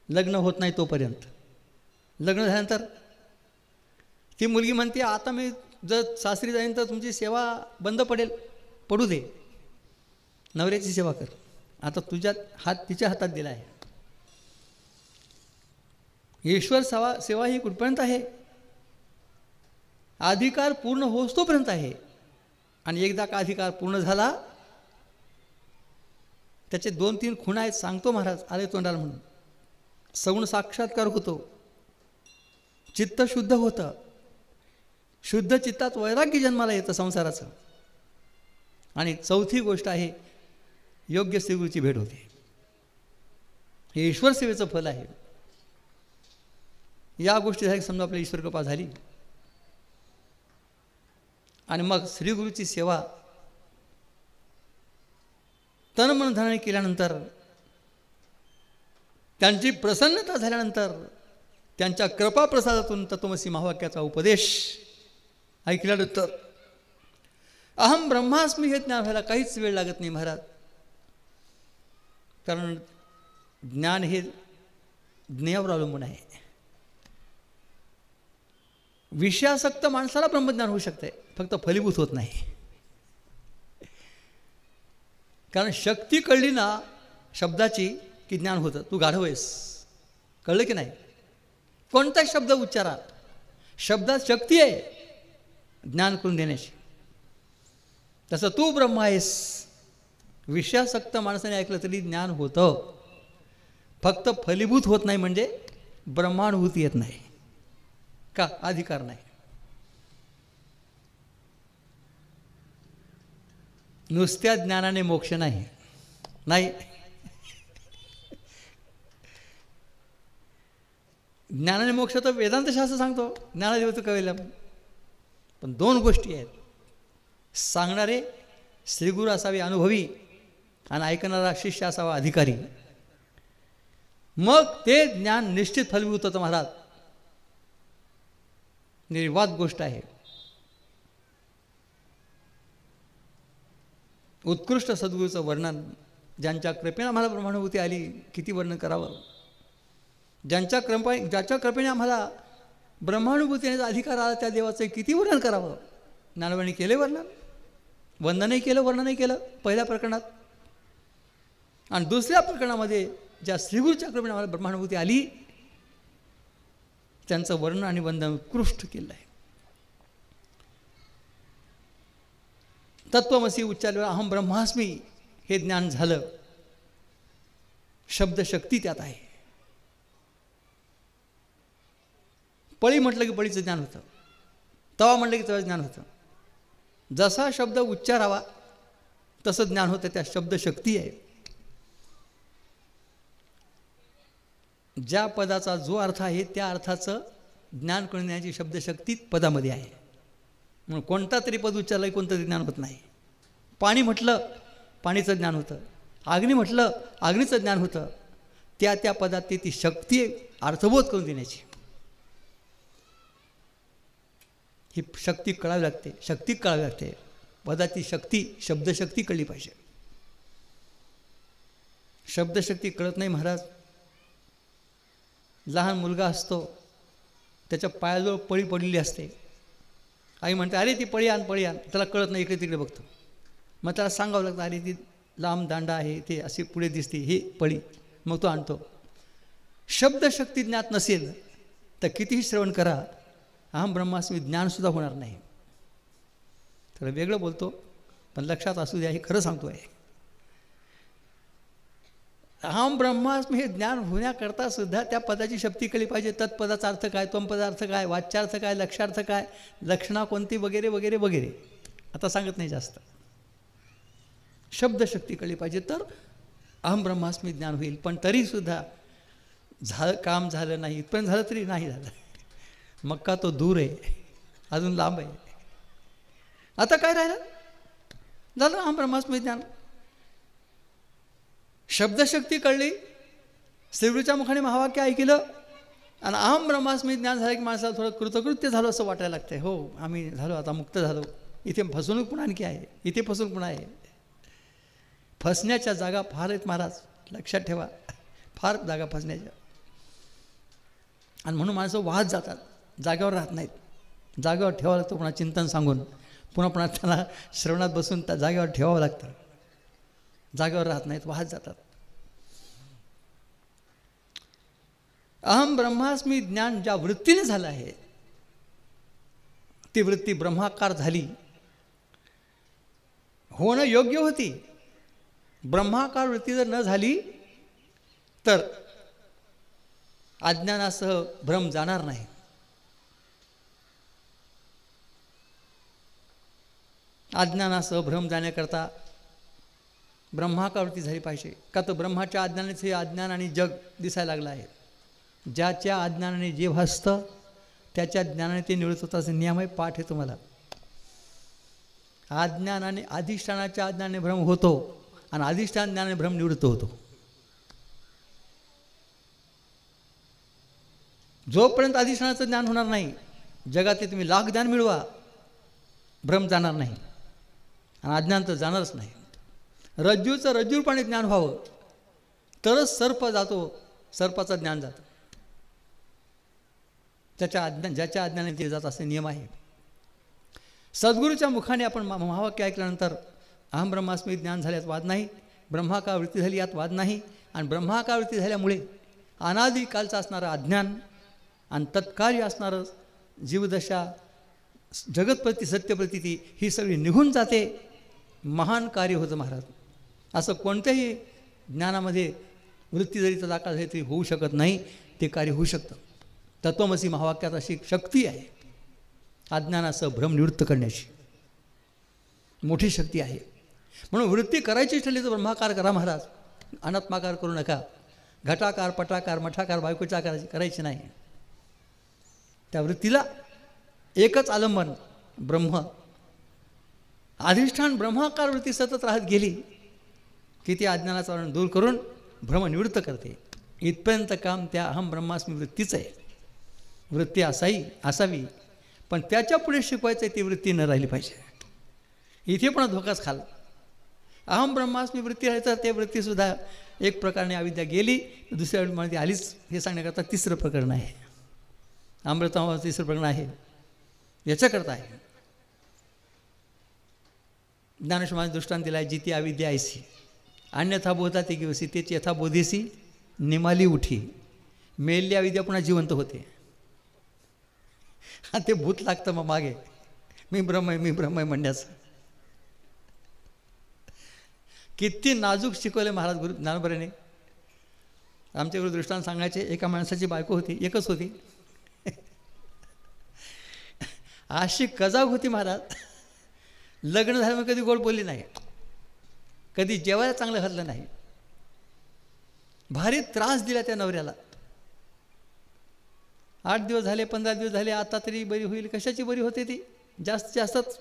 लग्न होत नाही तोपर्यंत. लग्न झाल्यानंतर ती मुलगी म्हणते आता मी जर सासरी जाईन तर तुमची सेवा बंद पडू दे, नवऱ्याची सेवा कर. आता तिच्या हातात दिला आहे. ईश्वर सेवा ही कुठपर्यंत आहे? अधिकार पूर्ण होस तोपर्यंत आहे. आणि एकदा का अधिकार पूर्ण झाला, त्याचे 2-3 खुणा आहेत, सांगतो महाराज आले तोंडाला म्हणून. सगुण साक्षात्कार होतो, चित्त शुद्ध होतं, शुद्ध चित्तात वैराग्य जन्माला येतं संसाराचं. आणि चौथी गोष्ट आहे योग्य श्रीगुरूची भेट होते. हे ईश्वर सेवेचं फल आहे. या गोष्टी झाल्या समजा आपल्या ईश्वर कृपा झाली आणि मग श्रीगुरूची सेवा तन मन धनाने केल्यानंतर, त्यांची प्रसन्नता झाल्यानंतर, त्यांच्या कृपा प्रसादातून तत्वमसी महावाक्याचा उपदेश ऐकल्यानंतर अहम ब्रह्मास्मी हे ज्ञान व्हायला काहीच वेळ लागत नाही महाराज. कारण ज्ञान हे ज्ञेयावर अवलंबून आहे. विषयासक्त माणसाला ब्रह्मज्ञान होऊ शकते, फक्त फलीभूत होत नाही. कारण शक्ती कळली ना शब्दाची की ज्ञान होतं. तू गाढव आहेस, कळलं की नाही? कोणताही शब्द उच्चारा, शब्दात शक्ती आहे ज्ञान करून देण्याची. तसं तू ब्रह्म आहेस, विषयासक्त माणसाने ऐकलं तरी ज्ञान होतं, फक्त फलीभूत होत नाही, म्हणजे ब्रह्मानुभूती येत नाही. का? अधिकार नाही. नुसत्या ज्ञानाने मोक्ष नाही. ज्ञानाने मोक्ष तर वेदांतशास्त्र सांगतो, ज्ञानादेवत कवेलम. पण 2 गोष्टी आहेत, सांगणारे श्रीगुरू असावे अनुभवी आणि ऐकणारा शिष्य असावा अधिकारी. मग ते ज्ञान निश्चित फलीभूत होतं महाराज. निर्वाद गोष्ट आहे. उत्कृष्ट सद्गुरूचं वर्णन, ज्यांच्या कृपेने आम्हाला ब्रह्मानुभूती आली, किती वर्णन करावं. ज्याच्या कृपेने आम्हाला ब्रह्मानुभूतीचा अधिकार आला त्या देवाचं किती वर्णन करावं. ज्ञानवाणी केले वर्णन, वंदनही केलं, वर्णनही केलं पहिल्या प्रकरणात. आणि दुसऱ्या प्रकरणामध्ये ज्या श्रीगुरूच्या कृपेने आम्हाला ब्रह्मानुभूती आली, त्यांचं वर्णन आणि वंदन उत्कृष्ट केलं आहे. तत्वमसी उच्चारल्यावर अहम ब्रह्मास्मी हे ज्ञान झालं. शब्दशक्ती त्यात आहे. पळी म्हटलं की पळीचं ज्ञान होतं, तवा म्हटलं की तव्याचं ज्ञान होतं. जसा शब्द उच्चारावा तसं ज्ञान होतं. त्या शब्दशक्ती आहे. ज्या पदाचा जो अर्थ आहे त्या अर्थाचं ज्ञान करून देण्याची शब्दशक्ती पदामध्ये आहे. म्हणून कोणता तरी पद उच्चारलं कोणतं तरी ज्ञान होत नाही. पाणी म्हटलं पाणीचं ज्ञान होतं, अग्नी म्हटलं अग्नीचं ज्ञान होतं. त्या पदात ती शक्ती अर्थबोध करून देण्याची ही शक्ती कळावी लागते. शक्ती कळावी लागते. पदाची शक्ती, शब्दशक्ती कळली पाहिजे. शब्दशक्ती कळत नाही महाराज. लहान मुलगा असतो, त्याच्या पायाजवळ पळी पडलेली असते. आई म्हणते अरे ती पळी आण, पळी आण. त्याला कळत नाही, इकडे तिकडे बघतो. मग त्याला सांगावं लागतं अरे ती लांब दांडा आहे, ते अशी पुढे दिसते, ही पळी. मग तो आणतो. शब्दशक्ती ज्ञात नसेल तर कितीही श्रवण करा, अहम ब्रह्मास्मी ज्ञानसुद्धा होणार नाही. तर वेगळं बोलतो पण लक्षात असू द्या, हे खरं सांगतो आहे. अहम ब्रह्मास्मी हे ज्ञान होण्याकरता सुद्धा त्या पदाची शक्ती कळली पाहिजे. तत्पदाचा अर्थ काय, त्वमपदार्थ काय, वाच्यार्थ काय, लक्षार्थ काय, लक्षणा कोणती, वगैरे वगैरे वगैरे. आता सांगत नाही जास्त. शब्दशक्ती कळली पाहिजे तर अहम ब्रह्मास्मी ज्ञान होईल. पण तरीसुद्धा काम झालं नाही, इथपर्यंत झालं तरी नाही झालं. मक्का तो दूर आहे, अजून लांब आहे. आता काय राहिलं? झालं अहम ब्रह्मास्मी ज्ञान. शब्दशक्ती कळली, श्रीगुरूच्या मुखाने महावाक्य ऐकलं आणि अहम ब्रह्मास्मी ज्ञान झालं की माणसाला थोडं कृतकृत्य झालं असं वाटायला लागतंय. हो आम्ही झालो, आता मुक्त झालो. इथे फसवणूक पण आणखी आहे, इथे फसवणूक पण आहे. फसण्याच्या जागा फार आहेत महाराज, लक्षात ठेवा. फार जागा फसण्याच्या. आणि म्हणून माणसं वाहत जातात, जागेवर राहत नाहीत. जागेवर ठेवावं लागतं, पुन्हा चिंतन सांगून, पुन्हा त्याला श्रवणात बसून त्या जागेवर ठेवावं लागतं. जागेवर राहत नाहीत, वाहत जातात. अहम ब्रह्मास्मी ज्ञान ज्या वृत्तीने झालं आहे, ती वृत्ती ब्रह्माकार झाली, होणं योग्य होती. ब्रह्माकार वृत्ती जर न झाली तर अज्ञानासह भ्रम जाणार नाही. अज्ञानासह भ्रम जाण्याकरता ब्रह्माकार वृत्ती झाली पाहिजे. का तर ब्रह्माच्या अज्ञानानेच हे अज्ञान आणि जग दिसायला लागलं आहे. ज्याच्या अज्ञानाने जे भासतं त्याच्या ज्ञानाने ते निवृत्त होतं, असा नियम आहे. पाठ आहे तुम्हाला. अज्ञानाने अधिष्ठानाच्या अज्ञानाने भ्रम होतो आणि अधिष्ठान ज्ञानाने भ्रम निवृत्त होतो. जोपर्यंत अधिष्ठानाचं ज्ञान होणार नाही, जगातले तुम्ही लाख ज्ञान मिळवा, भ्रम जाणार नाही आणि अज्ञान तर जाणारच नाही. रज्जूचं रज्जूपणे ज्ञान व्हावं तरच सर्प जातो, सर्पाचं ज्ञान जातं. ज्याच्या अज्ञानाने ते जात, असे नियम आहे. सद्गुरूच्या मुखाने आपण महावाक्य ऐकल्यानंतर अहम ब्रह्मास्मी ज्ञान झाल्यात वाद नाही, ब्रह्माकार वृत्ती झाली यात वाद नाही. आणि ब्रह्माकार वृत्ती झाल्यामुळे अनादिकालचं असणारं अज्ञान आणि तत्कार्य असणारं जीवदशा, जगतप्रती सत्यप्रतीती ही सगळी निघून जाते. महान कार्य होतं महाराज. असं कोणत्याही ज्ञानामध्ये वृत्ती जरी तदाकार झाली तरी होऊ शकत नाही, ते कार्य होऊ शकतं. तत्वमसी महावाक्यात अशी शक्ती आहे, अज्ञानासह भ्रम निवृत्त करण्याची मोठी शक्ती आहे. म्हणून वृत्ती करायची ठरली तर ब्रह्माकार करा महाराज, अनात्माकार करू नका. घटाकार, पटाकार, मठाकार, बायकोच्या आकाराची करायची नाही. त्या वृत्तीला एकच आलंबन ब्रह्म. अधिष्ठान ब्रह्माकार वृत्ती सतत राहत गेली की ती अज्ञानाचं आवरण दूर करून भ्रम निवृत्त करते. इथपर्यंत काम त्या अहम ब्रह्मास्मी वृत्तीचं आहे. वृत्ती असावी, पण त्याच्या पुढे शिकवायचं ती वृत्ती न राहिली पाहिजे. इथे पण धोकाच खाला. अहम ब्रह्मास्मी वृत्ती राहिली तर ते वृत्तीसुद्धा एक प्रकारने अविद्या गेली, दुसऱ्या वेळी ती आलीच. हे सांगण्याकरता तिसरं प्रकरण आहे. अमृतावर तिसरं प्रकरण आहे, याच्याकरता आहे. ज्ञानेश्वरांनी दृष्टांत दिला आहे, जिती अविद्या ऐसी अन्यथा बोधा ते किवसी, तेच यथा बोधेसी निमाली उठी. मेलेली अविद्या पुन्हा जिवंत होते. हा ते भूत लागतं मग मागे, मी ब्रह्म आहे, मी ब्रह्म आहे म्हणण्याचं. किती नाजूक शिकवले महाराज गुरु ज्ञानोबरांनी. आमच्या गुरु दृष्टांत सांगायचे, एका माणसाची बायको होती, एकच होती. अशी कजाग होती महाराज, लग्न झाल्यामुळे कधी गोड बोलली नाही, कधी जेवायला चांगलं घातलं नाही, भारी त्रास दिला त्या नवऱ्याला. 8 दिवस झाले, 15 दिवस झाले, आता तरी बरी होईल. कशाची बरी होते ती? जास्तच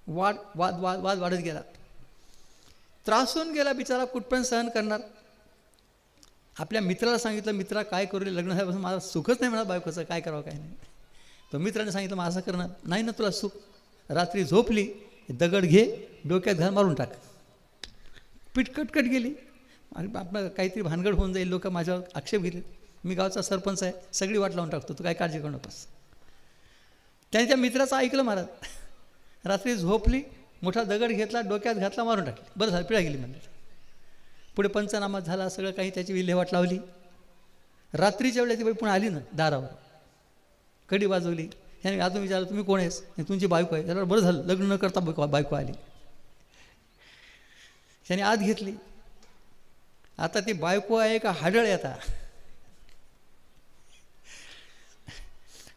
वाद वाढत गेला. त्रासून गेला बिचारा, कुठपर्यंत सहन करणार. आपल्या मित्राला सांगितलं, मित्रा काय करू रे, लग्न झाल्यापासून मला सुखच नाही म्हणा बायकोचं, काय करावं काय नाही. तो मित्राने सांगितलं, मग असं करणं नाही ना तुला सुख. रात्री झोपली, दगड घे, डोक्यात घाल, मारून टाक. पिटकटकट गेली. आणि आपलं काहीतरी भानगड होऊन जाईल, लोक माझ्यावर आक्षेप घेतले. मी गावचा सरपंच आहे, सगळी वाट लावून टाकतो, तू काय काळजी करू नकोस. त्याने त्या मित्राचं ऐकलं महाराज. रात्री झोपली, मोठा दगड घेतला, डोक्यात घातला, मारून टाकली. बरं झालं, पिढा गेली म्हणलं. पुढे पंचनामा झाला, सगळं काही त्याची विल्हेवाट लावली. रात्रीच्या वेळेला ती बाई पुन्हा आली ना दारावर, कडी वाजवली. ह्याने अजून विचारलं, तुम्ही कोण आहेस? तुमची बायको आहे. त्याला बरं झालं, लग्न न करता बायको आली. त्याने आत घेतली. आता ती बायको आहे का हाडळ आहे? आता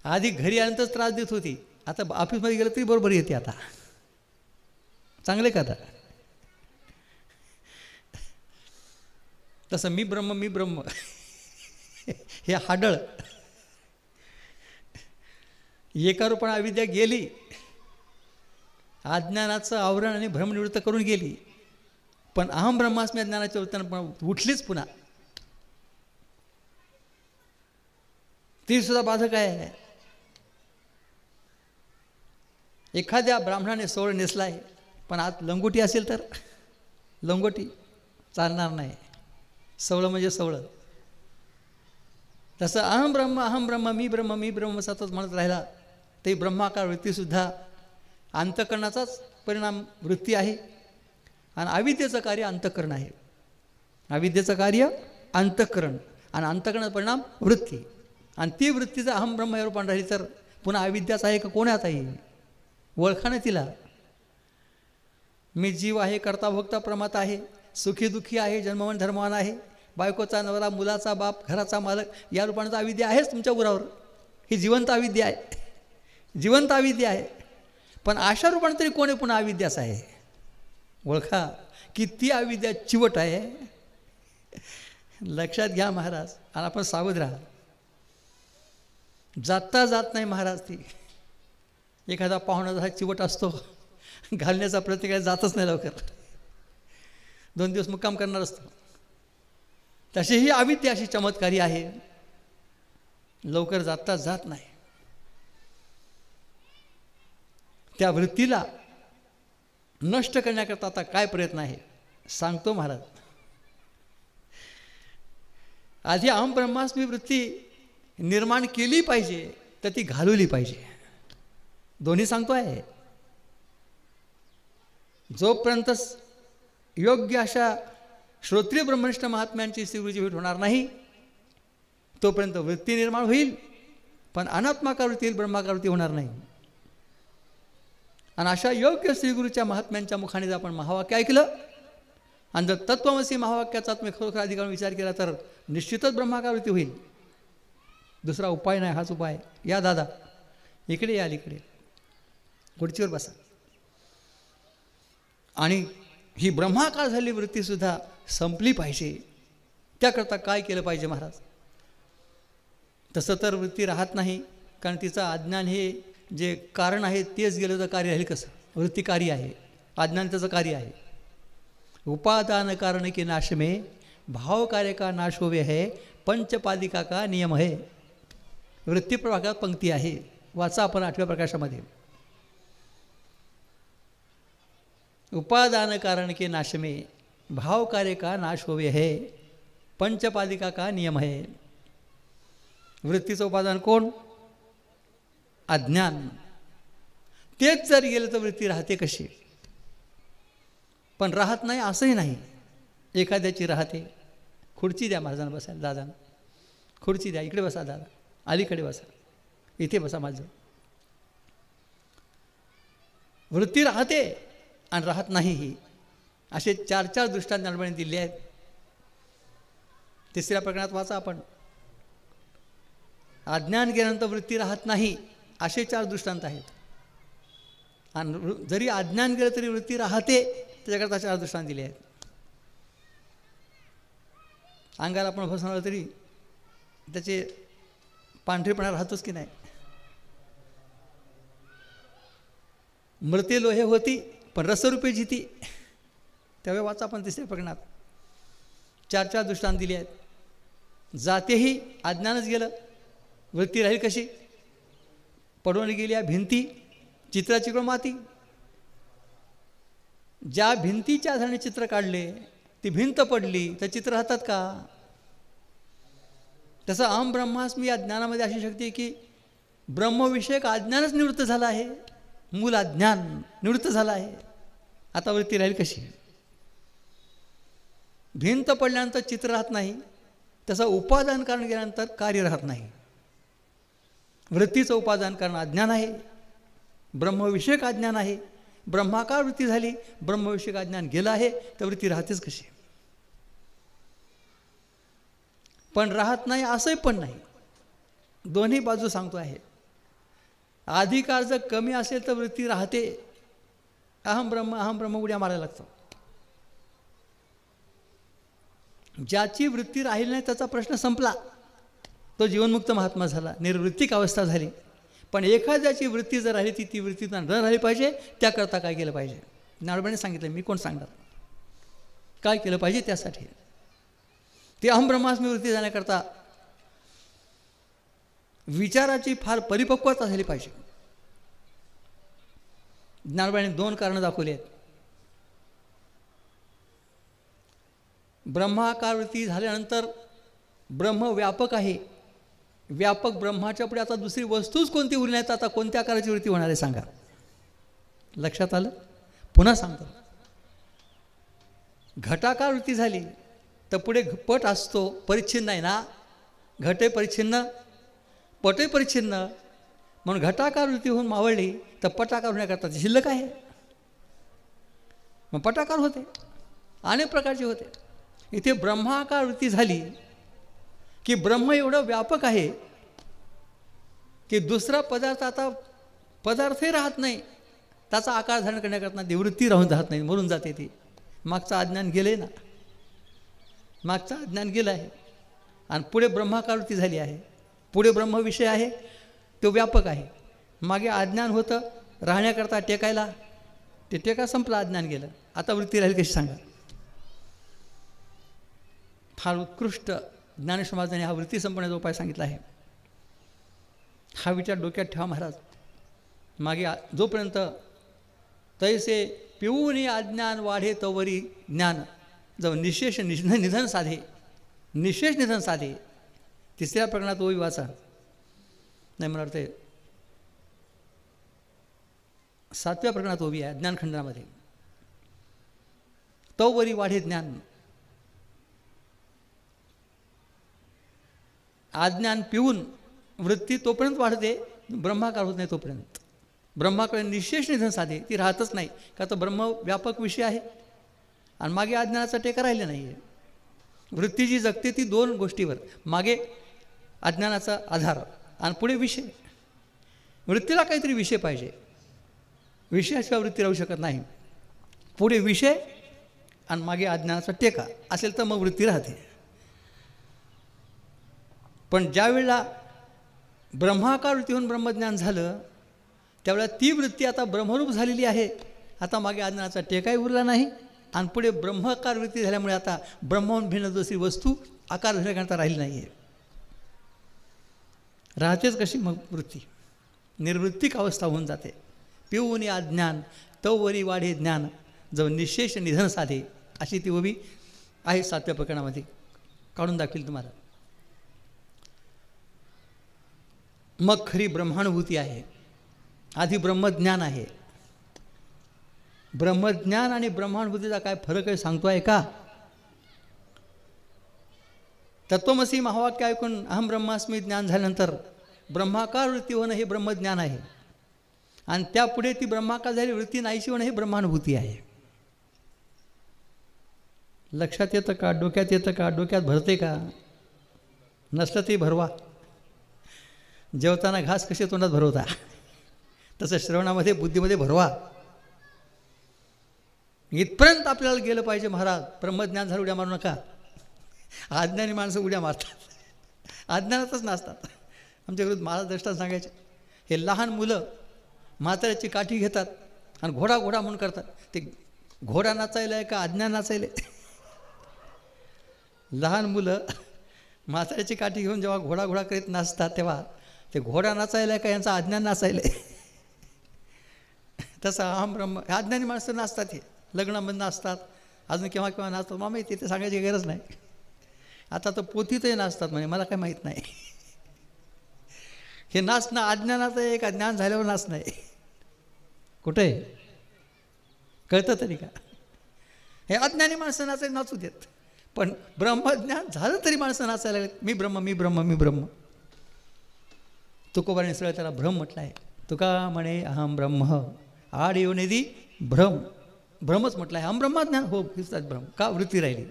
आधी घरी आल्यानंतर त्रास देत होती, आता ऑफिसमध्ये गेलं तरी बरोबर येते. आता चांगले का? आता तसं मी ब्रह्म हे हाडळ. एका रूपाने अविद्या गेली, अज्ञानाचं आवरण आणि भ्रमनिवृत्त करून गेली. पण अहम ब्रह्मास्मी ज्ञानाच्या वृत्तानं उठलीच पुन्हा. ती सुद्धा बाधक आहे. एखाद्या ब्राह्मणाने सोळ नेसला आहे, पण आत लंगोटी असेल तर लंगोटी चालणार नाही. सवळं म्हणजे सवळं. तसं अहम ब्रह्म मी ब्रह्म सतत म्हणत राहिला ते ब्रह्माकार वृत्तीसुद्धा अंतःकरणाचाच परिणाम वृत्ती आहे आणि अविद्येचं कार्य अंतःकरण आहे. अविद्येचं कार्य अंतःकरण आणि अंतःकरणाचा परिणाम वृत्ती आणि ती वृत्तीचं अहम ब्रह्म या रूपाने राहिली तर पुन्हा अविद्याच आहे का कोणात आहे ओळखाणं तिला. मी जीव आहे कर्ता भोक्ता प्रमाता आहे सुखी दुःखी आहे जन्मवन धर्मवान आहे बायकोचा नवरा मुलाचा बाप घराचा मालक या रूपाने अविद्या आहेच तुमच्या उरावर. ही जिवंत अविद्या आहे जिवंत अविद्या आहे. पण अशा रूपाने तरी कोणी पुन्हा अविद्याच आहे ओळखा की ती अविद्या चिवट आहे. लक्षात घ्या महाराज आणि आपण सावध राहा. जाता जात नाही महाराज ती. एखादा पाहुणा जसा चिवट असतो घालण्याचा प्रयत्न काय जातच नाही लवकर 2 दिवस मुक्काम करणार असतो. तशी ही अविद्या अशी चमत्कारी आहे लवकर जाता जात नाही. त्या वृत्तीला नष्ट करण्याकरता आता काय प्रयत्न आहे सांगतो महाराज. आधी अहम ब्रह्मास्मी वृत्ती निर्माण केली पाहिजे तर ती घालवली पाहिजे. दोन्ही सांगतो आहे. जोपर्यंत योग्य अशा श्रोत्रिय ब्रह्मनिष्ठ महात्म्यांची श्रीगुरूची भेट होणार नाही तोपर्यंत वृत्ती निर्माण होईल पण अनात्माकार वृत्ती येईल ब्रह्माकार वृत्ती होणार नाही. आणि अशा योग्य श्रीगुरूच्या महात्म्यांच्या मुखाने जर आपण महावाक्य ऐकलं आणि जर तत्त्वमसी महावाक्याचा तुम्ही खरोखर अधिकाराने विचार केला तर निश्चितच ब्रह्माकार वृत्ती होईल. दुसरा उपाय नाही हाच उपाय. या दादा इकडे या अलीकडे खुर्चीवर बसा. आणि ही ब्रह्माकार झालेली वृत्तीसुद्धा संपली पाहिजे. त्याकरता काय केलं पाहिजे महाराज. तसं तर वृत्ती राहत नाही कारण तिचं अज्ञान हे जे कारण आहे तेच गेलं तर कार्य राहील कसं. वृत्ती कार्य आहे अज्ञान त्याचं कार्य आहे. उपादान कारण के नाश में भाव कार्य का नाश होवे है पंचपादिका का नियम है. वृत्ती प्रभागात पंक्ती आहे वाचा आपण 8व्या प्रकाशामध्ये. उपादान कारण के नाश में भाव कार्य का नाश होवे है पंचपादिका का नियम है. वृत्तीचं उपादान कोण अज्ञान. तेच जर गेलं तर वृत्ती राहते कशी. पण राहत नाही असंही नाही. एखाद्याची राहते. खुर्ची द्या महाराजांना बसायला दादांना खुर्ची द्या. इकडे बसा दादा अलीकडे बसा इथे बसा माझं. वृत्ती राहते आणि राहत नाहीही असे 4 दृष्टांत ज्ञानोबांनी दिले आहेत. 3ऱ्या प्रकरणात वाचा आपण. अज्ञान गेल्यानंतर वृत्ती राहत नाही असे 4 दृष्टांत आहेत. आणि जरी अज्ञान गेलं तरी वृत्ती राहते त्याच्याकरता 4 दृष्टांत दिले आहेत. अंगाला आपण फसवलं तरी त्याचे पांढरेपणा राहतोच की नाही. मृते लोहे होती पण रसरूपे जिती. त्यावेळी वाचा आपण 3ऱ्या प्रकरणात 4 दृष्टांत दिले आहेत. जातेही अज्ञानच गेलं वृत्ती राहील कशी. पडून गेल्या भिंती चित्राची कडून माती. ज्या भिंतीच्या आधाराने चित्र काढले ती भिंत पडली तर चित्र राहतात का. तसं अहम ब्रह्मास्मी या ज्ञानामध्ये अशी शक्ती आहे की ब्रह्मविषयक अज्ञानच निवृत्त झालं आहे. मूल अज्ञान निवृत्त झालं आहे. आता वृत्ती राहील कशी. भिंत पडल्यानंतर चित्र राहत नाही तसं उपादान कारण गेल्यानंतर कार्य राहत नाही. वृत्तीचं उपादान कारण अज्ञान आहे. ब्रह्मविषयक अज्ञान आहे. ब्रह्माकार वृत्ती झाली ब्रह्मविषयक अज्ञान गेलं आहे तर वृत्ती राहतेच कशी. पण राहत नाही असंही पण नाही. दोन्ही बाजू सांगतो आहे. अधिकार जर कमी असेल तर वृत्ती राहते. अहम ब्रह्म उड्या मारायला लागतो. ज्याची वृत्ती राहिली नाही त्याचा प्रश्न संपला. तो जीवनमुक्त महात्मा झाला. निर्वृत्तिक अवस्था झाली. पण एखाद्याची वृत्ती जर राहिली ती वृत्ती न राहिली पाहिजे. त्याकरता काय केलं पाहिजे. ज्ञानोबांनी सांगितलं. मी कोण सांगणार. काय केलं पाहिजे त्यासाठी. ती अहम ब्रह्मास्मी वृत्ती जाण्याकरता विचाराची फार परिपक्वता झाली पाहिजे. ज्ञानोबांनी 2 कारणं दाखवली आहेत. ब्रह्माकार वृत्ती झाल्यानंतर ब्रह्म व्यापक आहे व्यापक ब्रह्माच्या पुढे आता दुसरी वस्तूच कोणती उरली नाही, तर आता कोणत्या आकाराची वृत्ती होणार आहे सांगा? लक्षात आलं? पुन्हा सांगतो, घटाकार वृत्ती झाली तर पुढे पट असतो, परिच्छिन्न आहे ना, घटे परिच्छिन्न, पटे परिच्छिन्न, म्हणून घटाकार वृत्ती होऊन मावळली तर पटाकार होण्याकरता शिल्लक आहे, मग पटाकार होते, अनेक प्रकारचे होते. इथे ब्रह्माकार वृत्ती झाली की ब्रह्म एवढं व्यापक आहे की दुसरा पदार्थ आता पदार्थही राहत नाही, त्याचा आकार धारण करण्याकरता ती वृत्ती राहून राहत नाही, मरून जाते ती. मागचं अज्ञान गेले ना, मागचं अज्ञान गेलं आहे आणि पुढे ब्रह्माकार वृत्ती झाली आहे. पुढे ब्रह्म विषय आहे, तो व्यापक आहे. मागे अज्ञान होतं राहण्याकरता टेकायला, ते टेका संपला, अज्ञान गेलं, आता वृत्ती राहील कशी सांगा? फार उत्कृष्ट ज्ञानेश्वर हा वृत्ती संपवण्याचा उपाय सांगितला आहे. हा विचार डोक्यात ठेवा महाराज. मागे जोपर्यंत तैसे पिऊनी अज्ञान वाढे तोवरी ज्ञान, जवळ निशेष निधन साधे, निशेष निधन साधे. तिसऱ्या प्रकरणात ओवी वाचा, नाही मला वाटतं 7व्या प्रकरणात ओवी आहे ज्ञानखंडनामध्ये. तोवरी वाढे ज्ञान, अज्ञान पिऊन वृत्ती तोपर्यंत वाढते, ब्रह्माकार होत नाही तोपर्यंत. ब्रह्माकडे निशेष निधन साधे, ती राहतच नाही, का तर ब्रह्म व्यापक विषय आहे आणि मागे अज्ञानाचा टेका राहिला नाही आहे. वृत्ती जी जगते ती दोन गोष्टीवर, मागे अज्ञानाचा आधार आणि पुढे विषय. वृत्तीला काहीतरी विषय पाहिजे, विषयाशिवाय वृत्ती राहू शकत नाही. पुढे विषय आणि मागे अज्ञानाचा टेका असेल तर मग वृत्ती राहते. पण ज्या वेळेला ब्रह्माकार वृत्तीहून ब्रह्मज्ञान झालं त्यावेळेला ती वृत्ती आता ब्रह्मरूप झालेली आहे, आता मागे अज्ञानाचा टेकाही उरला नाही आणि पुढे ब्रह्माकार वृत्ती झाल्यामुळे आता ब्रह्महून भिन्न दुसरी वस्तू आकार धरण्याकरता राहिली नाही आहे. राहतेच कशी मग वृत्ती? निर्वृत्तिक अवस्था होऊन जाते. पिऊनी अज्ञान तवरी वाढे ज्ञान, जवळ निशेष निधन साधे, अशी ती ओवी आहे 7व्या प्रकरणामध्ये. काढून दाखवेल तुम्हाला. मग खरी ब्रह्मानुभूती आहे. आधी ब्रह्मज्ञान आहे. ब्रह्मज्ञान आणि ब्रह्मानुभूतीचा काय फरक आहे सांगतो आहे का? तत्वमसी महावाक्य ऐकून अहम ब्रह्मास्मी ज्ञान झाल्यानंतर ब्रह्माकार वृत्ती होणं हे ब्रह्मज्ञान आहे आणि त्यापुढे ती ब्रह्माकार झाली वृत्ती नाहीशी होणं हे ब्रह्मानुभूती आहे. लक्षात येतं का? डोक्यात येतं का? डोक्यात भरते का? नसलं तरी भरवा. जेवताना घास कसे तोंडात भरवता तसं श्रवणामध्ये बुद्धीमध्ये भरवा. इथपर्यंत आपल्याला गेलं पाहिजे महाराज. ब्रह्मज्ञान झालं उड्या मारू नका. अज्ञानी माणसं उड्या मारतात, अज्ञानातच नसतात. आमच्या घरात महाराज दृष्टांत सांगायचे, हे लहान मुलं म्हाताऱ्याची काठी घेतात आणि घोडा घोडा म्हणून करतात. ते घोडा नाचायला आहे का अज्ञान नाचायले? लहान मुलं म्हाताऱ्याची काठी घेऊन जेव्हा घोडा घोडा करीत नाचतात तेव्हा ते घोडा नाचायला आहे का यांचा अज्ञान नाचायले? तसं अहम ब्रह्म अज्ञानी माणसं नाचतात. हे लग्नामध्ये नाचतात, अजून केव्हा केव्हा नाचतात. मामा तिथे सांगायची गरज नाही. आता तर पोथीतही नाचतात म्हणजे मला काय माहीत नाही. हे नाचणं अज्ञानाचं एक अज्ञान झाल्यावर नाचणं आहे. कुठे कळतं तरी का? हे अज्ञानी माणसं नाचू देत, पण ब्रह्मज्ञान झालं तरी माणसं नाचायला लागले. मी ब्रह्म, मी ब्रह्म, मी ब्रह्म. तुकोबाने सरळ त्याला भ्रम म्हटलं आहे. तुका म्हणे अहम ब्रह्म, आड येऊ निधी भ्रम, भ्रमच म्हटलं आहे. अहम ब्रह्मज्ञान हो भ्रम का वृत्ती राहिली.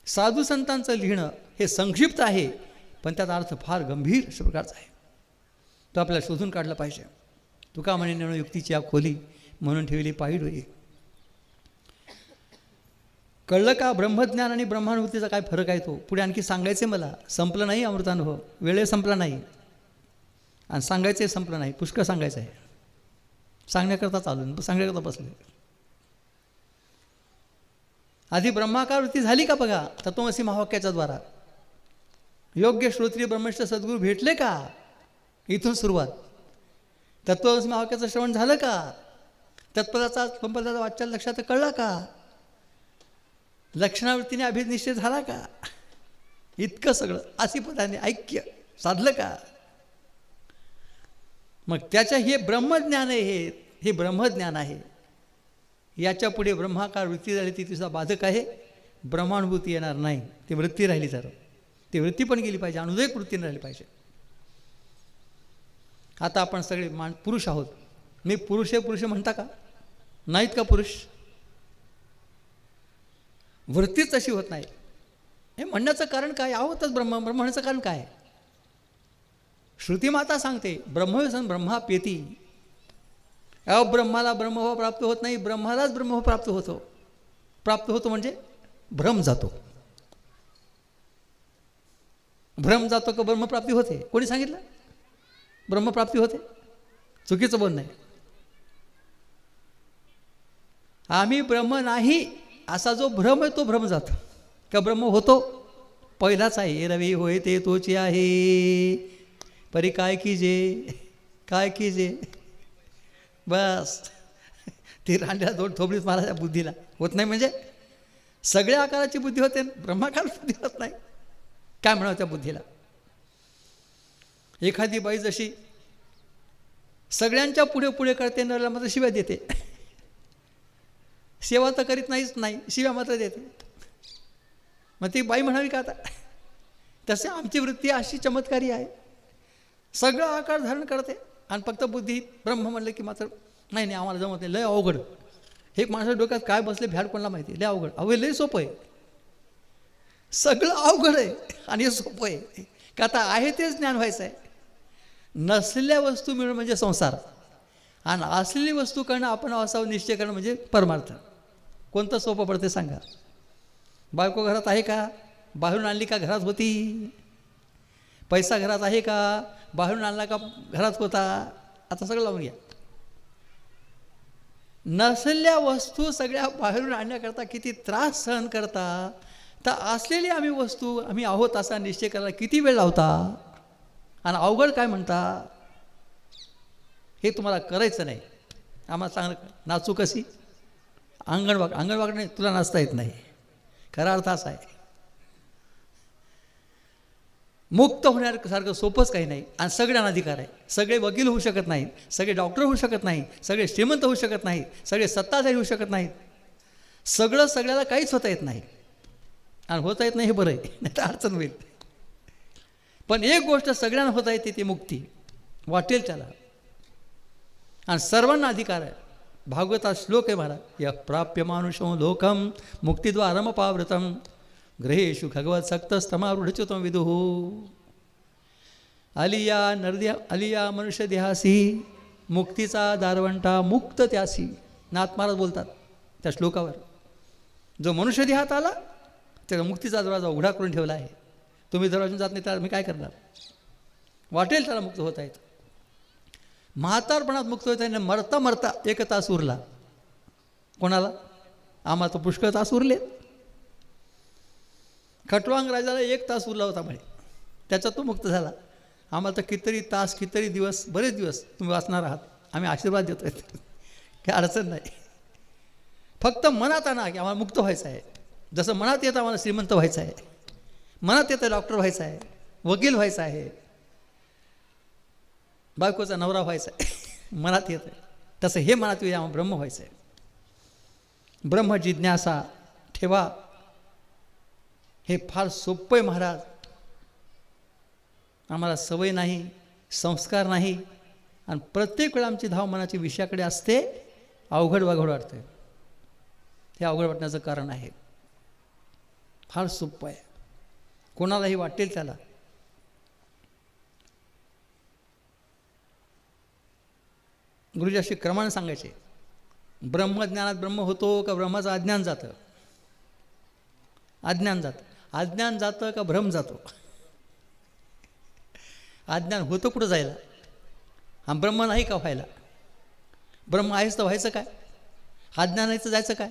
साधू संतांचं लिहिणं हे संक्षिप्त आहे, पण त्याचा अर्थ फार गंभीर अशा प्रकारचा आहे. तो आपल्याला शोधून काढला पाहिजे. तुका म्हणे नेणो युक्तीची या खोली, म्हणून ठेवली पायी डोई. कळलं का? ब्रह्मज्ञान आणि ब्रह्मानुभूतीचा काय फरक आहे तो पुढे आणखी सांगायचे मला. संपलं नाही अमृतानुभव, वेळ संपला नाही आणि सांगायचे संपलं नाही. पुष्कळ सांगायचं आहे. सांगण्याकरता चालू, सांगण्याकरता बसले. आधी ब्रह्माकार वृत्ती झाली का बघा तत्वमसी महावाक्याच्या द्वारा. योग्य श्रोत्रिय ब्रह्मनिष्ठ सद्गुरू भेटले का? इथून सुरुवात. तत्वमसी महावाक्याचं श्रवण झालं का? तत्पदाचा संपदाचा वाचाल लक्षात कळला का? लक्षणावृत्तीने अभिनिश्चय झाला का? इतकं सगळं आसिपदाने ऐक्य साधलं का? मग त्याच्या हे ब्रह्मज्ञान आहे, हे ब्रह्मज्ञान आहे. याच्या पुढे ब्रह्माकार वृत्ती झाली ती तुझा बाधक आहे. ब्रह्मानुभूती येणार नाही. ती वृत्ती राहिली तर ती वृत्ती पण गेली पाहिजे, अनुदयक वृत्तीने राहिली पाहिजे. आता आपण सगळे पुरुष आहोत. मी पुरुष आहे पुरुष म्हणता का? नाहीत का पुरुष? वृत्तीच तशी होत नाही. हे म्हणण्याचं कारण काय? आहोतच ब्रह्म. ब्रह्म म्हणण्याचं कारण काय? श्रुतीमाता सांगते ब्रह्मविसन ब्रह्माप्येती. अब्रह्माला ब्रह्मभाव प्राप्त होत नाही, ब्रह्मालाच ब्रह्मभाव प्राप्त होतो. प्राप्त होतो म्हणजे भ्रम जातो. भ्रम जातो का ब्रह्मप्राप्ती होते? कोणी सांगितलं ब्रह्मप्राप्ती होते? चुकीचं बोल नाही. आम्ही ब्रह्म नाही असा जो भ्रम आहे तो भ्रम जातो. का ब्रह्म होतो? पहिलाच आहे. रवी होय ते तोची आहे, परी काय कीजे, काय कीजे. बस ती रांड्या दोन थोबडीत मारायच्या बुद्धीला. होत नाही म्हणजे सगळ्या आकाराची बुद्धी होते, ब्रह्माकार बुद्धी होत नाही. काय म्हणावं त्या बुद्धीला? एखादी बाई जशी सगळ्यांच्या पुढे पुढे करते, नवऱ्याला मात्र शिव्या देते. सेवा तर करीत नाहीच नाही, शिव्या मात्र देते. मग ती बाई म्हणावी का आता? तसे आमची वृत्ती अशी चमत्कारी आहे, सगळं आकार धारण करते आणि फक्त बुद्धी ब्रह्म म्हणलं की मात्र नाही नाही आम्हाला जमत नाही, लय अवघड. हे माणसाच्या डोक्यात काय बसले भ्याड कोणाला माहिती. लय अवघड. अवघड लय सोपं आहे. सगळं अवघड आहे आणि हे सोपं आहे. का आता आहे तेच ज्ञान व्हायचं आहे. नसलेल्या वस्तू मिळणं म्हणजे संसार आणि असलेली वस्तू करणं आपण असा निश्चय करणं म्हणजे परमार्थ. कोणतं सोपं पडते सांगा? बायको घरात आहे का? बाहेरून आणली का घरात होती? पैसा घरात आहे का? बाहेरून आणला का घरात होता? आता सगळं लावून घ्या. नसलेल्या वस्तू सगळ्या बाहेरून आणण्याकरता किती त्रास सहन करता, तर असलेली आम्ही वस्तू आम्ही आहोत असा निश्चय करायला किती वेळ लावता आणि अवघड काय म्हणता? हे तुम्हाला करायचं नाही. आम्हाला चांगलं नाचू कशी? अंगणवाग नाही, तुला नाचता येत नाही. खरा अर्थ असा आहे. मुक्त होण्यासारखं सोपंच काही नाही आणि सगळ्यांना अधिकार आहे. सगळे वकील होऊ शकत नाहीत, सगळे डॉक्टर होऊ शकत नाहीत, सगळे श्रीमंत होऊ शकत नाहीत, सगळे सत्ताधारी होऊ शकत नाहीत. सगळं सगळ्याला काहीच होता येत नाही आणि होता येत नाही हे बरं आहे, नाही तर अडचण होईल. पण एक गोष्ट सगळ्यांना होता येते ती मुक्ती. वाटेल त्याला आणि सर्वांना अधिकार आहे. भागवतात श्लोक आहे महाराज, य प्राप्य मानुषं लोकम मुक्तिद्वारमपावृतम ग्रहेषु भगवत सक्तस्तमारूढच्युतं विदुः. अलिया मनुष्य देहासी मुक्तीचा दारवंटा मुक्त त्यासी. नाथ महाराज बोलतात त्या श्लोकावर. जो मनुष्य देहात आला त्याचा मुक्तीचा दरवाजा उघडा करून ठेवला आहे. तुम्ही दरवाजून जात नाही त्याला मी काय करणार? वाटेल त्याला मुक्त होता येतं. म्हातारपणात मुक्त होता येईल. मरता मरता 1 तास उरला. कोणाला? आम्हाला तर पुष्कळ तास उरले. खटवांग राजाला 1 तास उरला होता म्हणे, त्याच्यात तो मुक्त झाला. आम्हाला तर कितीतरी तास कितीतरी दिवस बरेच दिवस तुम्ही वाचणार आहात. आम्ही आशीर्वाद देतो आहे, काही अडचण नाही. फक्त मनात आणा की आम्हाला मुक्त व्हायचं आहे. जसं मनात येतं आम्हाला श्रीमंत व्हायचं आहे, मनात येतं डॉक्टर व्हायचं आहे, वकील व्हायचं आहे, बायकोचा नवरा व्हायचा आहे, मनात येतं आहे. तसं हे मनात येतं आम्हाला ब्रह्म व्हायचं आहे. ब्रह्म जिज्ञासा ठेवा. हे फार सोपं आहे महाराज. आम्हाला सवय नाही, संस्कार नाही आणि प्रत्येक वेळा आमची धाव मनाची विषयाकडे असते. अवघड वाटतं. हे अवघड वाटण्याचं कारण आहे. फार सोपं आहे, कोणालाही वाटेल त्याला. गुरुजी अशी क्रमाने सांगायचे, ब्रह्मज्ञानात ब्रह्म होतो का ब्रह्माचं अज्ञान जातं? अज्ञान जातं. अज्ञान जातं का भ्रम जातो? अज्ञान होतं कुठं जायला? हा ब्रह्म नाही का व्हायला? ब्रह्म आहेच तर व्हायचं काय? अज्ञानाचं जायचं काय?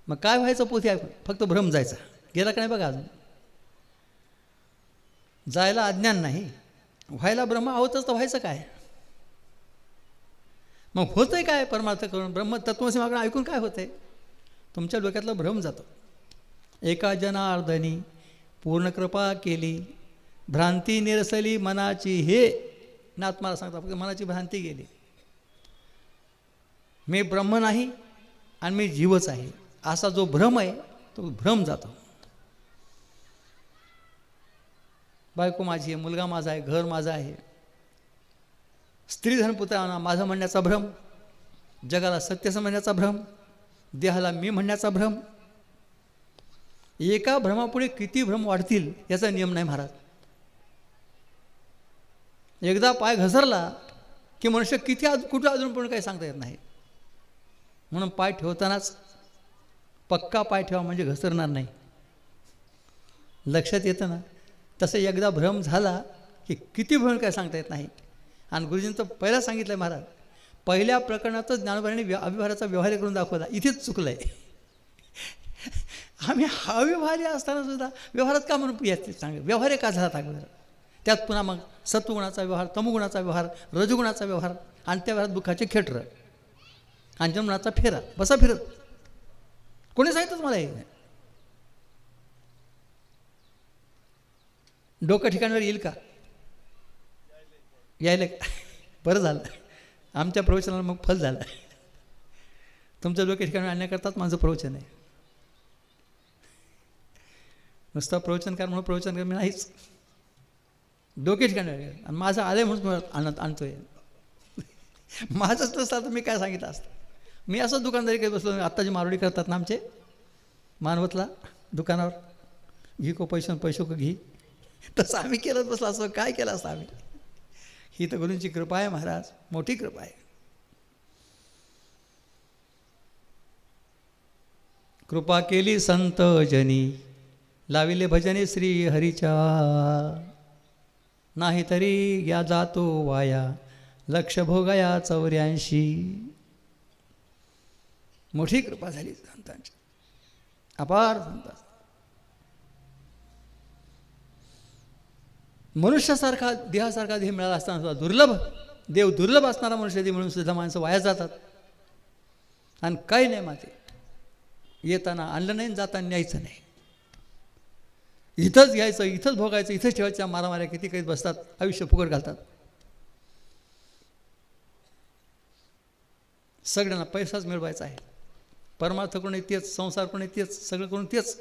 मग काय व्हायचं पोथी आहे? फक्त भ्रम जायचा. गेला का नाही बघा अजून. जायला अज्ञान नाही, व्हायला ब्रह्म आहोतच तर व्हायचं काय? मग होतंय काय परमार्थ करून? ब्रह्म तत्वमसी मागणं ऐकून काय होतंय? तुमच्या डोक्यातलं भ्रम जातो. एका जनार्दनी पूर्ण कृपा केली, भ्रांती निरसली मनाची, हे नाथ मला सांगता, फक्त मनाची भ्रांती गेली. मी ब्रह्म नाही आणि मी जीवच आहे असा जो भ्रम आहे तो भ्रम जातो. बायको माझी आहे, मुलगा माझा आहे, घर माझं आहे, स्त्री धन पुत्र माझं म्हणण्याचा भ्रम, जगाला सत्य समजण्याचा भ्रम, देहाला मी म्हणण्याचा भ्रम. एका भ्रमापुढे किती भ्रम वाढतील याचा नियम नाही महाराज. एकदा पाय घसरला की मनुष्य किती कुठं अजून पण काही सांगता येत नाही. म्हणून पाय ठेवतानाच पक्का पाय ठेवा म्हणजे घसरणार नाही. लक्षात येतं ना. तसं एकदा भ्रम झाला की किती भ्रम काय सांगता येत नाही. आणि गुरुजींनी तर पहिला सांगितलं आहे महाराज, पहिल्या प्रकरणातच ज्ञानोबांनी अव्यवहाराचा व्यवहार करून दाखवला. इथेच चुकलं आहे. आम्ही अव्यवहारी असताना सुद्धा व्यवहारात का म्हणून याचे सांग व्यवहार का झाला अगोदर. त्यात पुन्हा मग सत्वगुणाचा व्यवहार, तमोगुणाचा व्यवहार, रजगुणाचा व्यवहार आणि त्या व्यवहारात दुःखाचे खेटर आणि जन्मनाचा फेरा बसा फिरत. कोणी सांगितलं मला हे? डोकं ठिकाणावर येईल का? यायला बरं झालं. आमच्या प्रवचनाला मग फल झालं. तुमच्या डोक्या ठिकाणी आणण्याकरताच माझं प्रवचन आहे. नुसतं प्रवचनकार म्हणून प्रवचनकार मी नाहीच. डोके ठिकाणी आणि माझं आले म्हणून आणतोय. माझंच नसतं तर मी काय सांगितलं असतं. मी असं दुकानदारी करत बसलो. आत्ताची मारवडी करतात ना आमचे मानवतला दुकानावर, घी को पैसे पैसे को घी, तसं आम्ही केलं बसलो. असं काय केलं असतं आम्ही. ही तर गुरूंची कृपा आहे महाराज, मोठी कृपा आहे. कृपा केली संत जनी, लाविले भजने श्री हरीच्या, नाही तरी या जातो वाया, लक्ष भोगाया 84. मोठी कृपा झाली संतांची, अपार संत. मनुष्यासारखा देहासारखा देह मिळाला असताना सुद्धा दुर्लभ देव, दुर्लभ असणारा मनुष्य देह म्हणून सुद्धा माणसं वाया जातात. आणि काही नाही माते, येताना आणलं नाही, जाताना न्यायचं नाही. इथंच घ्यायचं, इथंच भोगायचं, इथंच ठेवायच्या मारामाऱ्या किती करीत बसतात, आयुष्य फुकट घालतात. सगळ्यांना पैसाच मिळवायचा आहे. परमार्थ करून तेच, संसार करून तेच, सगळं करून तेच.